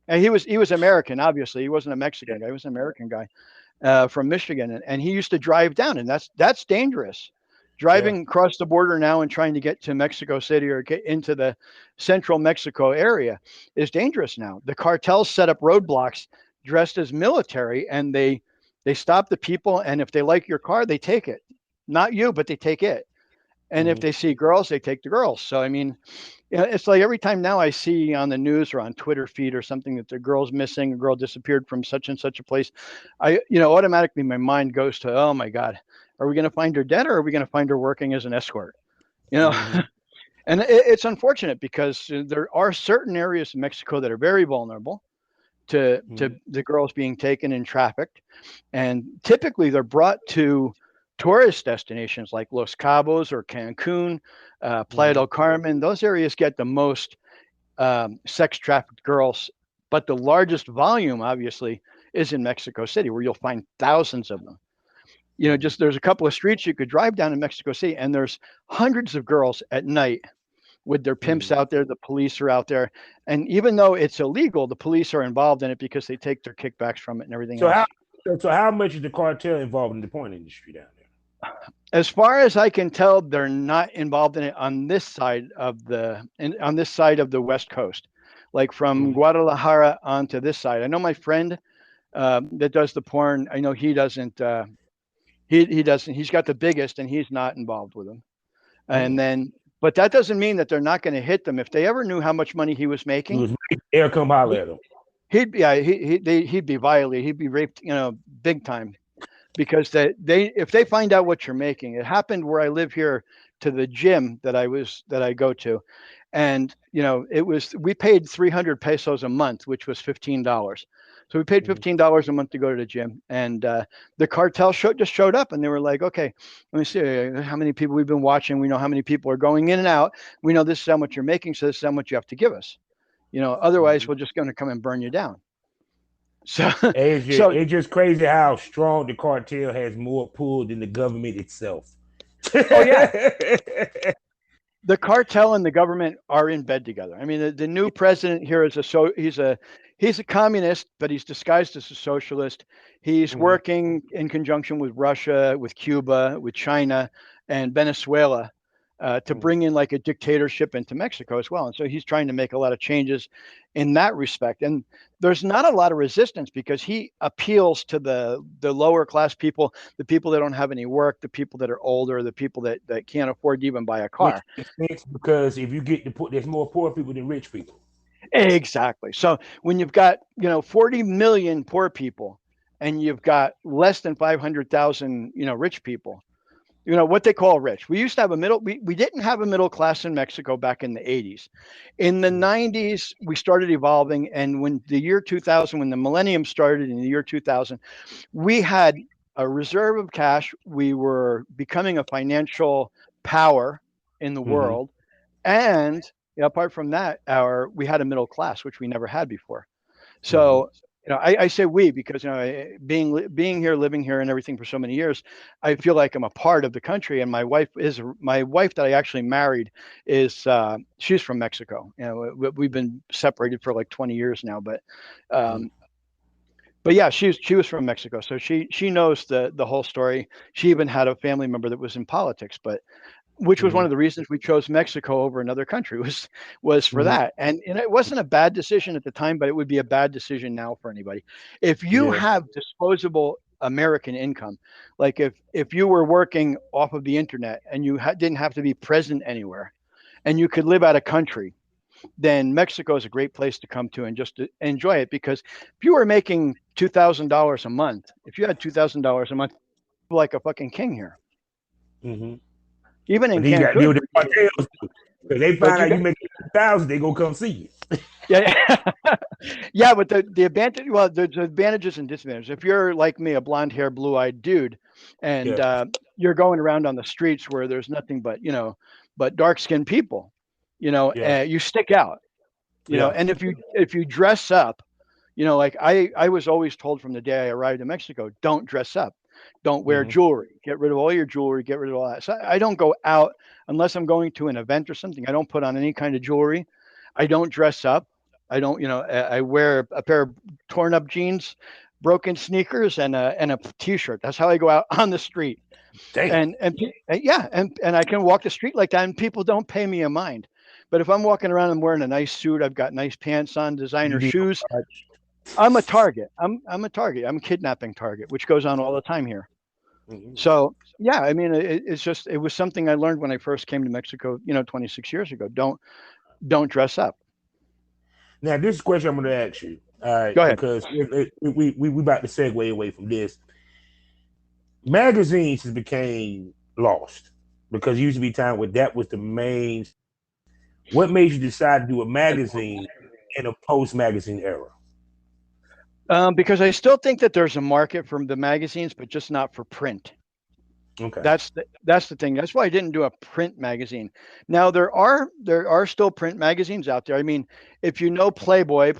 And he was American, obviously. He wasn't a Yeah. Mexican guy. He was an American guy from Michigan, and he used to drive down, and that's dangerous. Yeah. Driving across the border now and trying to get to Mexico City or get into the central Mexico area is dangerous now. The cartels set up roadblocks dressed as military, and they stop the people, and if they like your car, they take it. Not you, but they take it. And if Mhm. they see girls, they take the girls. So I mean, it's like every time now I see on the news or on Twitter feed or something that the girl's missing, a girl disappeared from such and such a place, automatically my mind goes to, oh my God, are we going to find her dead, or are we going to find her working as an escort? You know, Mhm. and it's unfortunate because there are certain areas in Mexico that are very vulnerable to Mhm. the girls being taken and trafficked, and typically they're brought to tourist destinations like Los Cabos or Cancun, Playa Mhm. del Carmen. Those areas get the most sex trafficked girls, but the largest volume, obviously, is in Mexico City, where you'll find thousands of them. Mhm. Just there's a couple of streets you could drive down in Mexico City, and there's hundreds of girls at night with their pimps Mhm. out there. The police are out there, and even though it's illegal, the police are involved in it because they take their kickbacks from it and everything So else. how much is the cartel involved in the porn industry down there? As far as I can tell, they're not involved in it on this side of the West Coast, like from Mhm. Guadalajara onto this side. I know my friend that does the porn. I know he doesn't. He doesn't. He's got the biggest, and he's not involved with them. And Damn. then, but that doesn't mean that they're not going to hit them. If they ever knew how much money he was He making, was they'll come holler at him. He'd be violated. He'd be raped, big time, because if they find out what you're making. It happened where I live here to the gym that I go to, and we paid 300 pesos a month, which was $15. So we paid $15 a month to go to the gym, and the cartel just showed up, and they were like, okay, let me see how many people we've been watching. We know how many people are going in and out. We know this is how much you're making, so this is how much you have to give us. Otherwise we're just going to come and burn you down. So it's just crazy how strong the cartel has more pull than the government itself. Oh yeah. The cartel and the government are in bed together. I mean, the new president here is he's a communist, but he's disguised as a socialist. He's working in conjunction with Russia, with Cuba, with China, and Venezuela to bring in like a dictatorship into Mexico as well. And so he's trying to make a lot of changes in that respect. And there's not a lot of resistance because he appeals to the lower class people, the people that don't have any work, the people that are older, the people that can't afford to even buy a car. Because if you get to put, there's more poor people than rich people. Exactly. So when you've got 40 million poor people and you've got less than 500,000 rich people, what they call rich. We used to have we didn't have a middle class in Mexico back in the 80s. In the 90s, we started evolving. And when the year 2000, when the millennium started in the year 2000, we had a reserve of cash. We were becoming a financial power in the world. And apart from that, we had a middle class, which we never had before. So, I say we because being here, living here, and everything for so many years, I feel like I'm a part of the country. And my wife that I actually married is she's from Mexico. We've been separated for like 20 years now, but yeah, she was from Mexico, so she knows the whole story. She even had a family member that was in politics, which was one of the reasons we chose Mexico over another country was for that. And it wasn't a bad decision at the time, but it would be a bad decision now for anybody. If you have disposable American income, like if you were working off of the internet and you didn't have to be present anywhere and you could live out of country, then Mexico is a great place to come to and just to enjoy it. Because if you were making $2,000 a month, if you had $2,000 a month, you're like a fucking king here. Even in Cancun, you got to deal with the cartels because they find out you make 1,000, they gonna come see you. Yeah, but the advantage, there's advantages and disadvantages. If you're like me, a blonde-haired, blue-eyed dude, and you're going around on the streets where there's nothing but dark-skinned people, you stick out, And if you dress up, like I was always told from the day I arrived in Mexico, don't dress up. Don't wear jewelry. Get rid of all your jewelry. Get rid of all that. So I don't go out unless I'm going to an event or something. I don't put on any kind of jewelry. I don't dress up. I don't, I wear a pair of torn up jeans, broken sneakers, and a t-shirt. That's how I go out on the street. Damn. And I can walk the street like that, and people don't pay me a mind. But if I'm walking around and wearing a nice suit, I've got nice pants on, designer shoes. I'm a target. I'm a target. I'm a kidnapping target, which goes on all the time here. So yeah, I mean, it was something I learned when I first came to Mexico, 26 years ago. Don't dress up. Now, this question I'm going to ask you. All right, go ahead. Because we about to segue away from this. Magazines has became lost because it used to be time where that was the main. What made you decide to do a magazine in a post-magazine era? Because I still think that there's a market for the magazines, but just not for print. Okay. That's the thing. That's why I didn't do a print magazine. Now there are still print magazines out there. I mean, if you know Playboy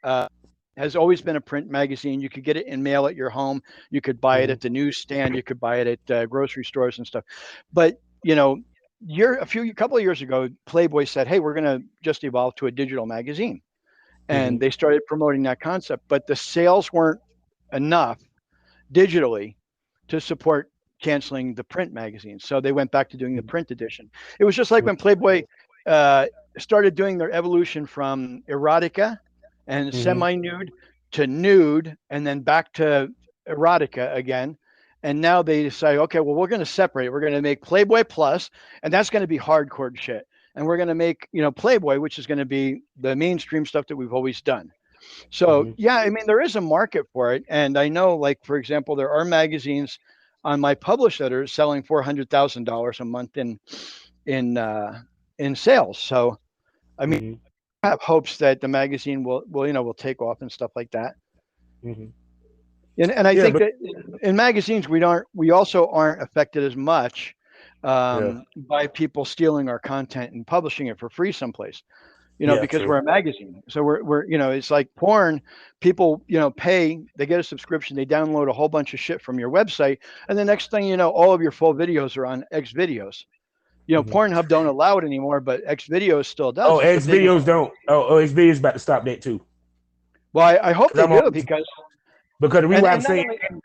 has always been a print magazine. You could get it in mail at your home. You could buy it at the newsstand. You could buy it at grocery stores and stuff. But a couple of years ago, Playboy said, "Hey, we're going to just evolve to a digital magazine." And they started promoting that concept, but the sales weren't enough digitally to support canceling the print magazines. So they went back to doing the print edition. It was just like when Playboy started doing their evolution from erotica and semi-nude to nude, and then back to erotica again. And now they decide, okay, well, we're going to separate. We're going to make Playboy Plus, and that's going to be hardcore shit. And we're going to make, Playboy, which is going to be the mainstream stuff that we've always done. So Mm-hmm. yeah, I mean there is a market for it, and I know, like for example, there are magazines on my published that are selling $400,000 a month in uh, in sales. So I mean, Mm-hmm. I have hopes that the magazine will take off and stuff like that. Mm-hmm. And I Yeah, think but that in magazines we also aren't affected as much yeah, by people stealing our content and publishing it for free someplace. yeah, Because true. we're a magazine. So we're it's like porn. People, pay, they get a subscription, they download a whole bunch of shit from your website, and the next thing you know, all of your full videos are on X videos. Mm-hmm. Pornhub don't allow it anymore, but X videos still Oh, does. It's the X biggest. videos don't. X videos about to stop that too. Well, I hope Because they I'm on. do because Because the reason and why I'm and not saying only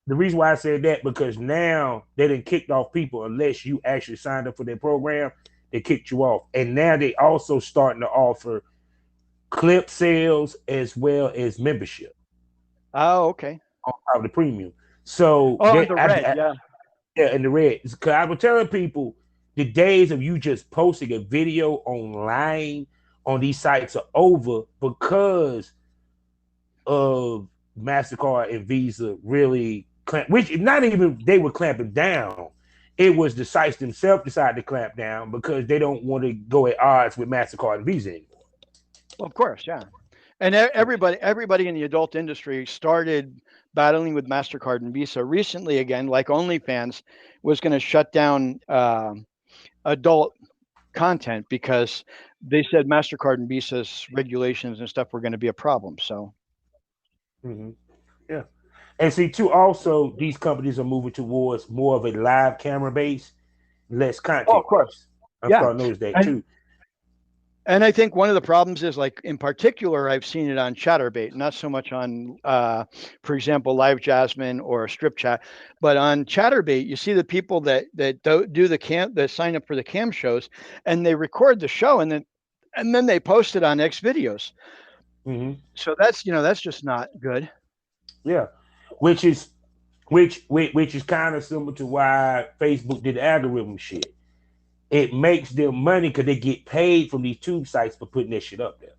the reason why I said that because now they done kicked off people unless you actually signed up for their program, they kicked you off, and now they also starting to offer clip sales as well as membership oh, okay. of the premium. So Oh, that the red, yeah. yeah, in the red. Because I was telling people the days of you just posting a video online on these sites are over because of MasterCard and Visa really which not even they were clamping down. It was the sites themselves decided to clamp down because they don't want to go at odds with MasterCard and Visa anymore. Well, of course, yeah. And everybody in the adult industry started battling with Mastercard and Visa recently again, like OnlyFans was going to shut down adult content because they said Mastercard and Visa's regulations and stuff were going to be a problem. So, Mm-hmm. Yeah. And see, too, also, these companies are moving towards more of a live camera base, less oh, of content course, base. I'm yeah. starting to notice that And too. and I think one of the problems is, like, in particular, I've seen it on ChatterBait, not so much on, for example, Live Jasmine or Strip Chat, but on ChatterBait, you see the people that do the cam that sign up for the cam shows, and they record the show, and then they post it on X videos. Mm-hmm. So that's just not good. Yeah. Which is kind of similar to why Facebook did the algorithm shit. It makes them money because they get paid from these tube sites for putting that shit up there.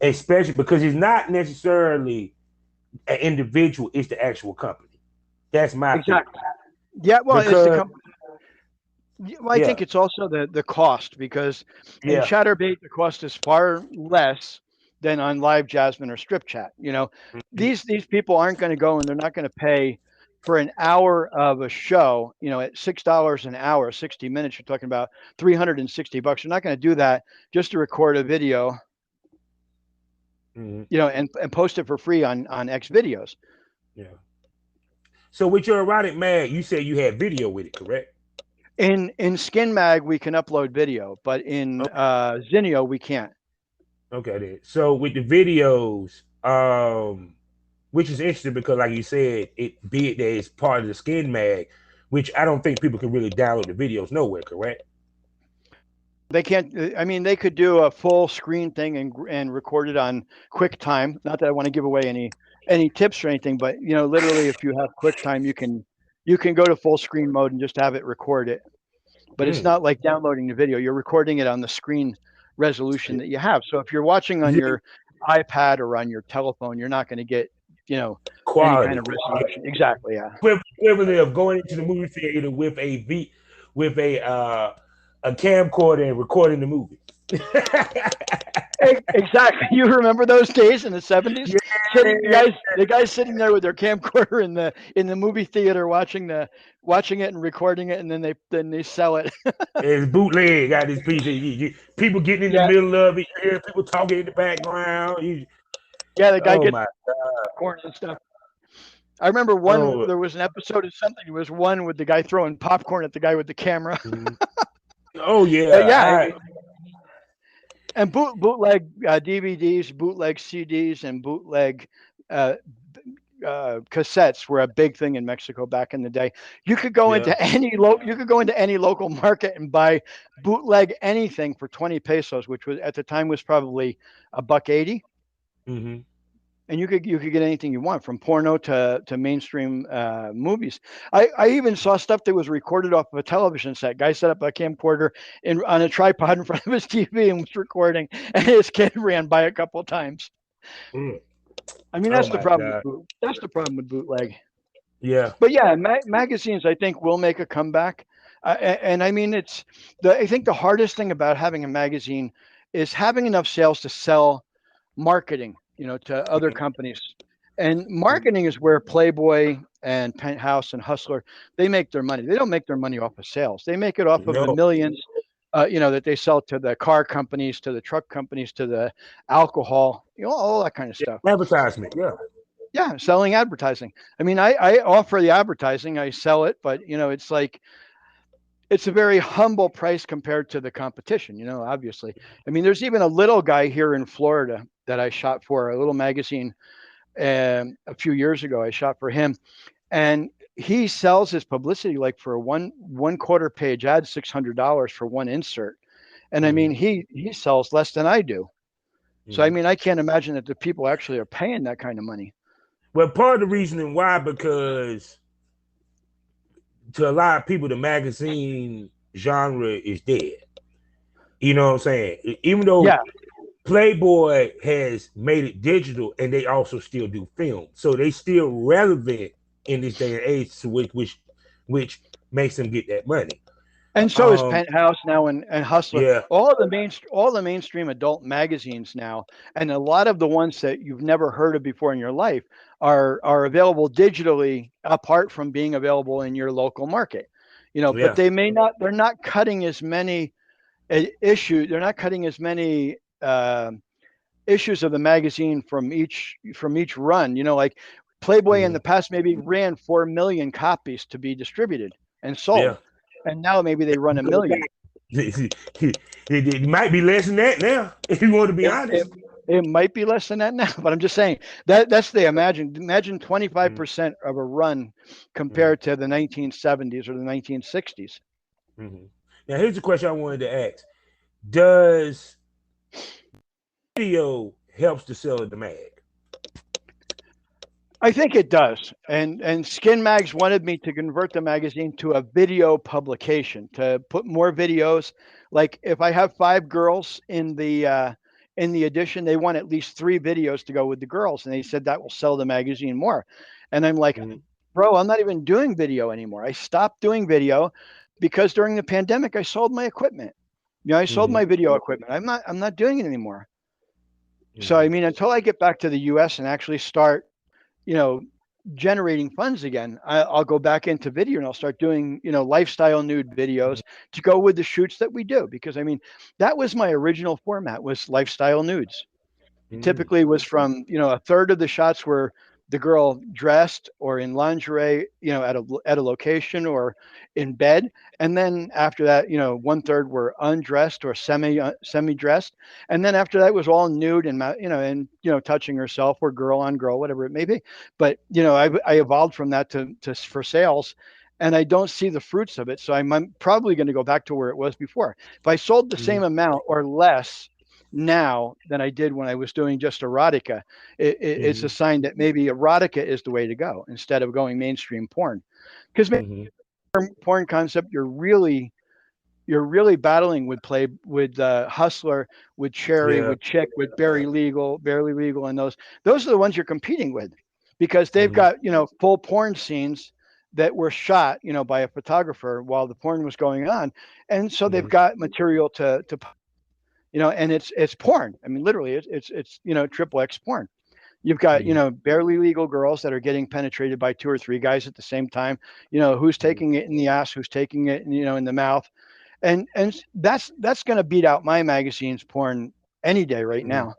Especially because it's not necessarily an individual, it's the actual company. That's my theory. Exactly. Yeah. Well, it's the Because company. Well, I yeah, think it's also the cost because in yeah. ChatterBait the cost is far less than on Live Jasmine or Strip Chat. Mhm. These people aren't going to go and they're not going to pay for an hour of a show. At $6 an hour, 60 minutes. You're talking about $360. You're not going to do that just to record a video. Mhm. And post it for free on X videos. Yeah. So with your erotic mag, you said you had video with it, correct? In Skin Mag we can upload video, but in Okay, Zinio we can't. okay then. So with the videos, which is interesting because like you said, it be it that it's part of the skin mag, which I don't think people can really download the videos nowhere, correct? They can't. I mean, they could do a full screen thing and record it on QuickTime. Not that I want to give away any tips or anything, but literally, if you have QuickTime, you can go to full screen mode and just have it record it. But it's Mm. not like downloading the video. You're recording it on the screen resolution that you have. So if you're watching on Yeah, your iPad or on your telephone, you're not going to get any kind quality. of resolution. Exactly. Yeah. Equivalent of going into the movie theater with with a camcorder and recording the movie. Exactly. You remember those days in the 70s? Sitting Yeah, the guys sitting there with their camcorder in the movie theater watching it and recording it, and then they sell it. it's bootleg. Got this piece. People getting in the Yeah. middle of it. You hear people talking in the background. Yeah, the guy Oh gets my god. popcorn and stuff. I remember Oh. there was an episode of something. It was one with the guy throwing popcorn at the guy with the camera. Mhm. Oh yeah. Yeah, and bootleg DVDs, bootleg CDs, and bootleg uh, cassettes were a big thing in Mexico back in the day. You could go Yeah. into any local market and buy bootleg anything for 20 pesos, which was at the time was probably $1.80. Mm-hmm. And you could get anything you want, from porno to mainstream movies. I even saw stuff that was recorded off of a television set. Guy set up a camcorder on a tripod in front of his TV and was recording, and his kid ran by a couple of times. Mm. I mean, Oh that's the my problem. God. That's the problem with bootleg. Yeah. But yeah, magazines I think will make a comeback. And I mean, I think the hardest thing about having a magazine is having enough sales to sell marketing, to other companies. And marketing is where Playboy and Penthouse and Hustler, they make their money. They don't make their money off of sales. They make it off of the No. millions, that they sell to the car companies, to the truck companies, to the alcohol, all that kind of stuff. Advertisement. Yeah. Yeah, selling advertising. I mean, I offer the advertising, I sell it, but it's like it's a very humble price compared to the competition, obviously. I mean, there's even a little guy here in Florida that I shot for, a little magazine a few years ago. I shot for him, and he sells his publicity like for a one quarter page ad, $600 for one insert. And I mean, he sells less than I do. So I mean, I can't imagine that the people actually are paying that kind of money. Well, part of the reasoning why, because to a lot of people, the magazine genre is dead. You know what I'm saying? Even though Yeah. Playboy has made it digital, and they also still do film, so they still relevant in this day and age, which makes them get that money. And so is Penthouse now, and Hustler. Yeah. All the mainstream adult magazines now, and a lot of the ones that you've never heard of before in your life are available digitally, apart from being available in your local market. But they may not. They're not cutting as many issues. They're not cutting as many issues of the magazine from each run. Like Playboy in the past maybe ran 4 million copies to be distributed and sold. Yeah. And now maybe they run 1 million. It might be less than that now, if you want to be honest. It might be less than that now, but I'm just saying that's the imagine 25% of a run compared to the 1970s or the 1960s. Now, here's the question I wanted to ask: does video helps to sell the mag? I think it does. And Skin Mags wanted me to convert the magazine to a video publication, to put more videos. Like if I have 5 girls in the edition, they want at least 3 videos to go with the girls. And they said that will sell the magazine more. And I'm like, bro, I'm not even doing video anymore. I stopped doing video because during the pandemic, I sold my equipment. I sold my video equipment. I'm not doing it anymore. So, I mean, until I get back to the US and actually start, generating funds again, I'll go back into video and I'll start doing, lifestyle nude videos to go with the shoots that we do. Because I mean, that was my original format, was lifestyle nudes. Typically was from, a third of the shots were the girl dressed or in lingerie, at a location or in bed. And then after that, 1/3 were undressed or semi dressed. And then after that was all nude and, touching herself or girl on girl, whatever it may be. But, I evolved from that to for sales, and I don't see the fruits of it. So I'm probably going to go back to where it was before. If I sold the same amount or less now than I did when I was doing just erotica, it's a sign that maybe erotica is the way to go instead of going mainstream porn. Because porn concept, you're really battling with Hustler, with Cherry, with Chick, with Barely Legal, and those are the ones you're competing with, because they've got full porn scenes that were shot by a photographer while the porn was going on, and so they've got material to and it's porn. I mean, literally, it's XXX porn. You've got barely legal girls that are getting penetrated by 2 or 3 guys at the same time. Who's taking it in the ass, who's taking it in the mouth, and that's going to beat out my magazine's porn any day right now.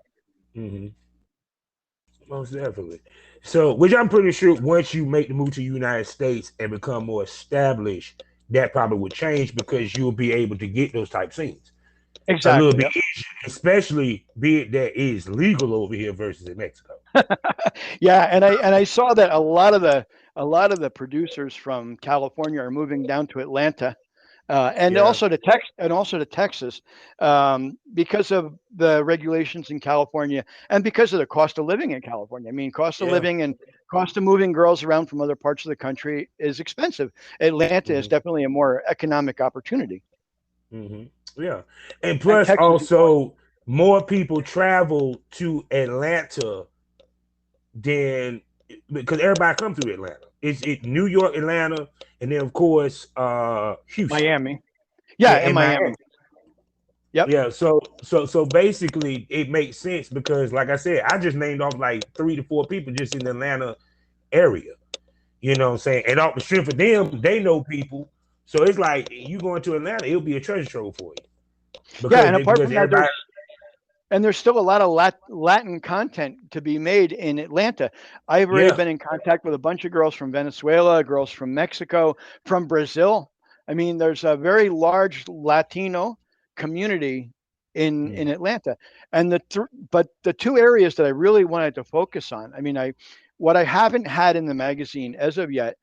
Most definitely. So, which I'm pretty sure once you make the move to the United States and become more established, that probably would change, because you'll be able to get those type scenes. Exactly. A little bit easier, especially be it that is legal over here versus in Mexico. Yeah, and I saw that a lot of the producers from California are moving down to Atlanta, also to Texas, because of the regulations in California and because of the cost of living in California. I mean, cost of living and cost of moving girls around from other parts of the country is expensive. Atlanta is definitely a more economic opportunity. Yeah, and plus also more people travel to Atlanta than because everybody comes through Atlanta. It's New York, Atlanta, and then of course Houston. Miami. Yeah, Yeah, in and Miami. Miami. Yep. Yeah, so basically it makes sense because like I said, I just named off like 3 to 4 people just in the Atlanta area. You know what I'm saying? And off the strength of them, they know people. So it's like you going to Atlanta, it'll be a treasure trove for you. Yeah, Because and apart because from that, everybody there's still a lot of Latin content to be made in Atlanta. I've already yeah. been in contact with a bunch of girls from Venezuela, girls from Mexico, from Brazil. I mean, there's a very large Latino community in Mm. Atlanta, and but the two areas that I really wanted to focus on. I mean, what I haven't had in the magazine as of yet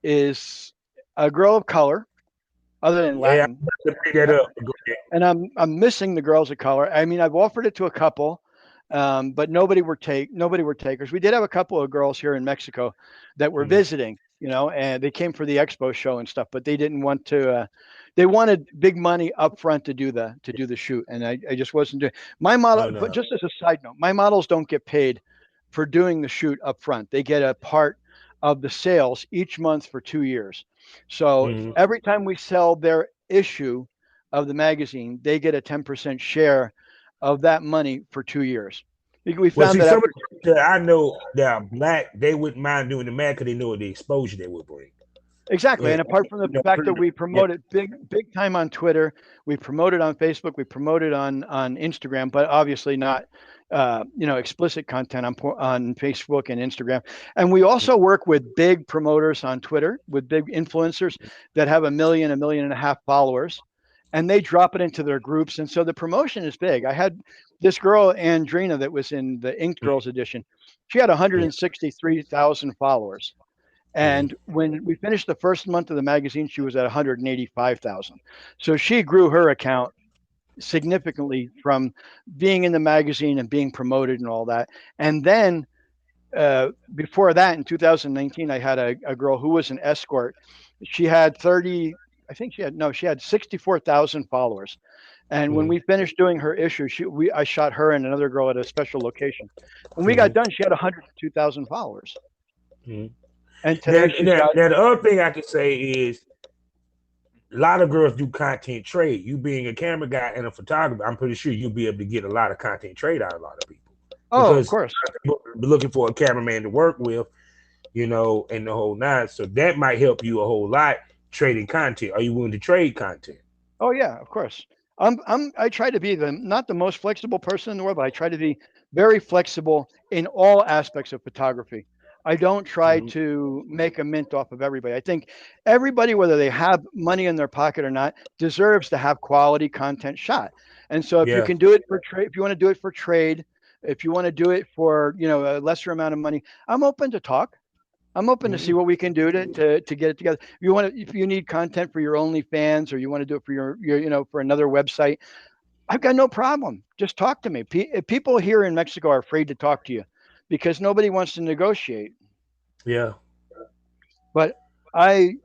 is a girl of color, other than Yeah, Latin, to bring that up. Go ahead. and I'm missing the girls of color. I mean, I've offered it to a couple, but nobody were takers. We did have a couple of girls here in Mexico that were Mm. visiting, and they came for the expo show and stuff, but they didn't want to. They wanted big money up front to do the shoot, and I just wasn't doing my model. Oh But no. just as a side note, my models don't get paid for doing the shoot up front. They get a part of the sales each month for 2 years. So Mm-hmm. every time we sell their issue of the magazine, they get a 10% share of that money for 2 years. We Well, found see, that some of after the people that I know that are black, they wouldn't mind doing the mag because they know the exposure they would bring. exactly, Yeah, and apart from the you know, fact that we yeah. promote it big time on Twitter, we promote it on Facebook, we promote it on Instagram, but obviously not explicit content on Facebook and Instagram. And we also work with big promoters on Twitter, with big influencers that have a million and a half followers, and they drop it into their groups. And so the promotion is big. I had this girl, Andrina, that was in the Inked Girls edition. She had Yeah. 163,000 followers. Mm-hmm. And when we finished the first month of the magazine, she was at 185,000. So she grew her account significantly from being in the magazine and being promoted and all that. And then before that, in 2019, I had a girl who was an escort. She had 30, I think she had, no, she had 64,000 followers. And when Mm-hmm. we finished doing her issue, I shot her and another girl at a special location. When we got Mm-hmm. done, she had 102,000 followers. Mm-hmm. And Now, today she's now, got, now, the other thing I could say is a lot of girls do content trade. You being a camera guy and a photographer, I'm pretty sure you'll be able to get a lot of content trade out of a lot of people oh, of because course. people are looking for a cameraman to work with, and the whole nine. So that might help you a whole lot trading content. Are you willing to trade content? Oh yeah, of course. I try to be not the most flexible person in the world, but I try to be very flexible in all aspects of photography. I don't try Mm-hmm. to make a mint off of everybody. I think everybody, whether they have money in their pocket or not, deserves to have quality content shot. And so if you Yeah. can do it for trade, if you want to do it for trade, if you want to do it for, a lesser amount of money, I'm open to talk. I'm open to see Mm-hmm. what we can do to get it together. If you need content for your OnlyFans or you want to do it for your for another website, I've got no problem. Just talk to me. People here in Mexico are afraid to talk to you because nobody wants to negotiate. Yeah. But I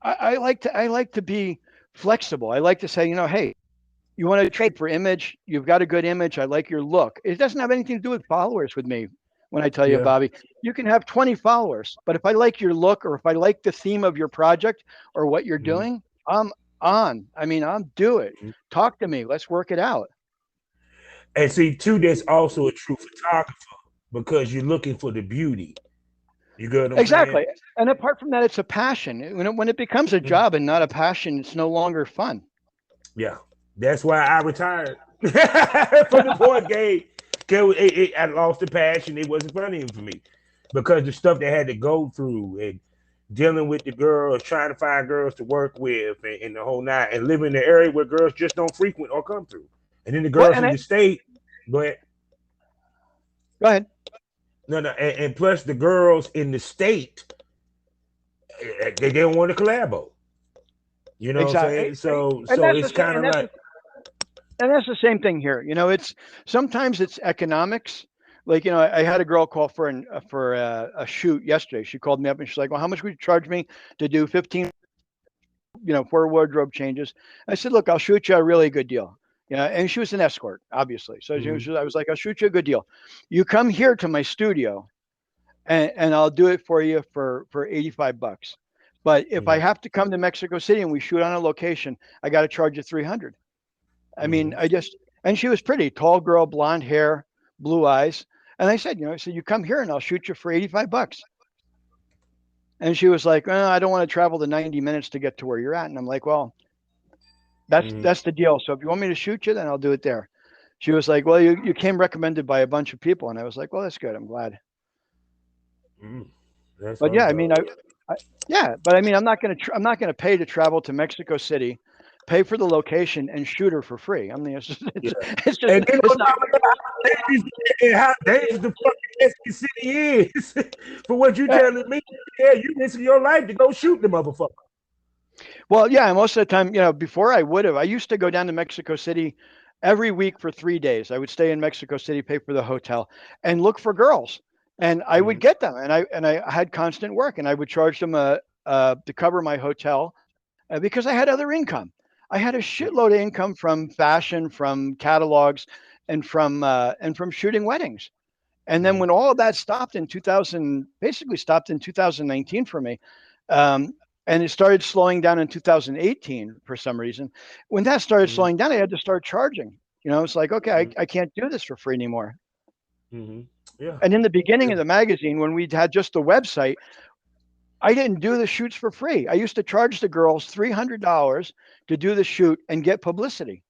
I like to be flexible. I like to say, hey, you want to trade for image? You've got a good image. I like your look. It doesn't have anything to do with followers with me. When I tell you, Yeah. Bobby, you can have 20 followers, but if I like your look or if I like the theme of your project or what you're Mm-hmm. doing, I'm on. I mean, I'm do it. Talk to me. Let's work it out. And see, too, that's also a true photographer because you're looking for the beauty. You get what I'm saying? Exactly. And apart from that, it's a passion. When it becomes a Mhm. job and not a passion, it's no longer fun. Yeah. That's why I retired from the board game. 'Cause I lost the passion. It wasn't funny for me because the stuff they had to go through and dealing with the girls, trying to find girls to work with, and the whole night, and living in an area where girls just don't frequent or come through. And then the Well, girls and in I the state, go ahead. go ahead. No, no, and plus the girls in the state, they don't want to collabo. You know what I'm Exactly. saying? So, And so that's the it's same. kind of like, And that's the same thing here. It's sometimes it's economics. Like I had a girl call for a shoot yesterday. She called me up and she's like, "Well, how much would you charge me to do 15, 4 wardrobe changes?" I said, "Look, I'll shoot you a really good deal." Yeah, and she was an escort, obviously. So I was like, I'll shoot you a good deal. You come here to my studio, and I'll do it for you for $85. But if I have to come to Mexico City and we shoot on a location, I got to charge you 300. I mean, and she was pretty, tall girl, blonde hair, blue eyes. And I said, you come here and I'll shoot you for $85. And she was like, I don't want to travel the 90 minutes to get to where you're at. And I'm like, well, that's the deal. So if you want me to shoot you, then I'll do it there. She was like, well, you came recommended by a bunch of people. And I was like, well, that's good. I'm glad. But yeah, I mean, but I mean, I'm not going to pay to travel to Mexico City, pay for the location, and shoot her for free. I mean, it's just and how dangerous the fucking Mexico City is for what you telling me. Yeah, you risking your life to go shoot the motherfucker. Well, yeah, most of the time, before I used to go down to Mexico City every week for 3 days. I would stay in Mexico City, pay for the hotel, and look for girls. And I would get them, and I had constant work, and I would charge them to cover my hotel because I had other income. I had a shitload of income from fashion, from catalogs, and from shooting weddings. And then when all of that stopped in 2019 for me, and it started slowing down in 2018 for some reason. When that started slowing down, I had to start charging. It's like, okay, I can't do this for free anymore. Yeah. And in the beginning of the magazine, when we had just the website, I didn't do the shoots for free. I used to charge the girls $300 to do the shoot and get publicity.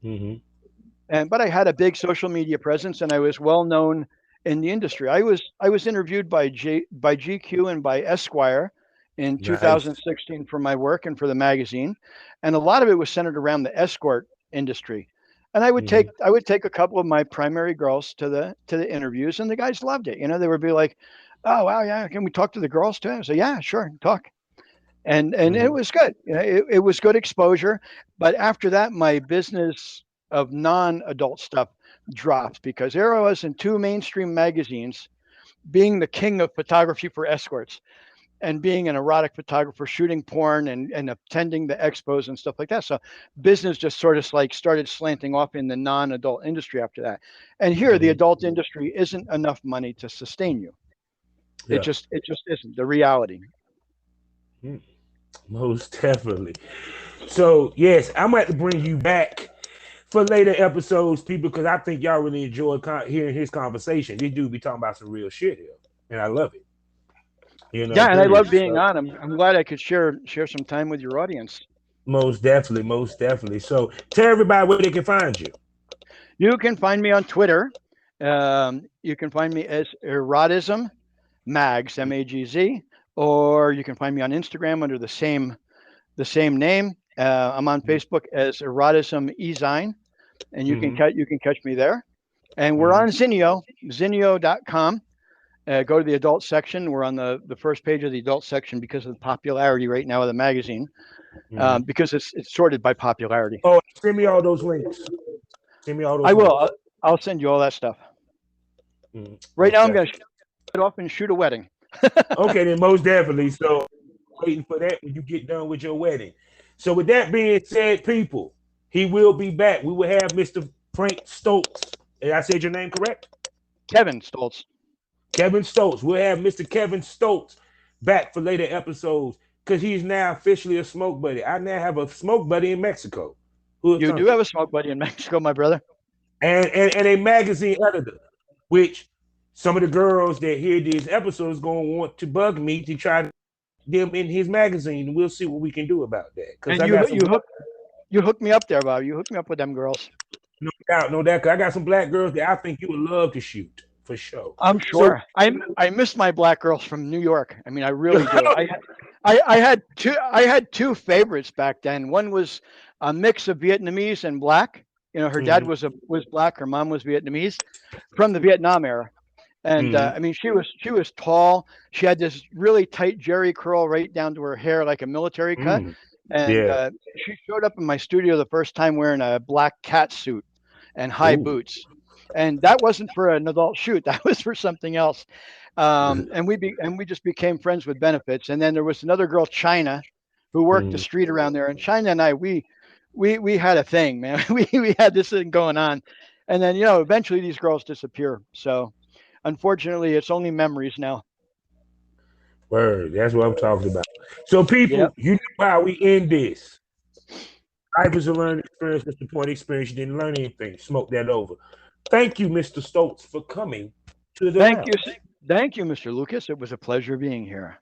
But I had a big social media presence, and I was well known in the industry. I was interviewed by GQ and by Esquire in 2016 for my work and for the magazine, and a lot of it was centered around the escort industry. And I would take a couple of my primary girls to the interviews, and the guys loved it. They would be like, "Oh wow, yeah, can we talk to the girls too?" I said, "Yeah, sure, talk." And it was good. It was good exposure. But after that, my business of non-adult stuff dropped because there I was in 2 mainstream magazines, being the king of photography for escorts, and being an erotic photographer, shooting porn and attending the expos and stuff like that. So business just sort of started slanting off in the non-adult industry after that. And here, the adult industry isn't enough money to sustain you. Yeah. It just isn't the reality. Most definitely. So yes, I'm going to bring you back for later episodes, people, because I think y'all really enjoy hearing his conversation. This dude be talking about some real shit here, and I love it. Yeah, and I love being on. I'm glad I could share some time with your audience. Most definitely. So tell everybody where they can find you. You can find me on Twitter. You can find me as Eroticism Mags, MAGZ, or you can find me on Instagram under the same name. I'm on Facebook as Eroticism Ezine, and you can catch me there. And we're on Zinio.com. Go to the adult section. We're on the first page of the adult section because of the popularity right now of the magazine, because it's sorted by popularity. Oh, send me all those links. I will. I'll send you all that stuff. Right now, I'm going to shut off and shoot a wedding. Okay, then most definitely. So waiting for that when you get done with your wedding. So with that being said, people, he will be back. We will have Mr. Frank Stolz. Did I said your name correct? Kevin Stolz. Kevin Stolz. We'll have Mr. Kevin Stolz back for later episodes because he's now officially a smoke buddy. I now have a smoke buddy in Mexico. You do have a smoke buddy in Mexico, my brother. And a magazine editor, which some of the girls that hear these episodes going to want to bug me to try them in his magazine. We'll see what we can do about that. And you hooked me up there, Bob. You hooked me up with them girls. No doubt. Because I got some black girls that I think you would love to shoot. For sure. I'm sure. So, I miss my black girls from New York. I mean, I really do. I had two favorites back then. One was a mix of Vietnamese and black. Her dad was black, her mom was Vietnamese from the Vietnam era. And I mean, she was tall. She had this really tight jerry curl right down to her hair, like a military cut. And she showed up in my studio the first time wearing a black cat suit and high boots. And that wasn't for an adult shoot. That was for something else. And we just became friends with benefits. And then there was another girl, China, who worked the street around there. And China and I, we we had a thing, man. We had this thing going on, and then eventually these girls disappear. So unfortunately, it's only memories now. Word. That's what I'm talking about. So people, Yep. you know how we end this. Life is a learning experience. Mr. Point experience. You didn't learn anything. Smoke that over. Thank you, Mr. Stolz, for coming to the Thank lounge. thank you, Mr. Lucas. It was a pleasure being here,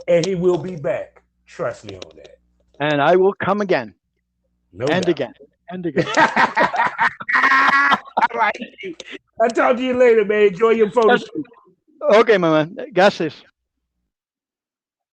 And he will be back. Trust me on that. and I will come again, No and doubt. again, and again. I like you. I'll talk to you later, man. Enjoy your photo shoot. Okay, my man. Gracias.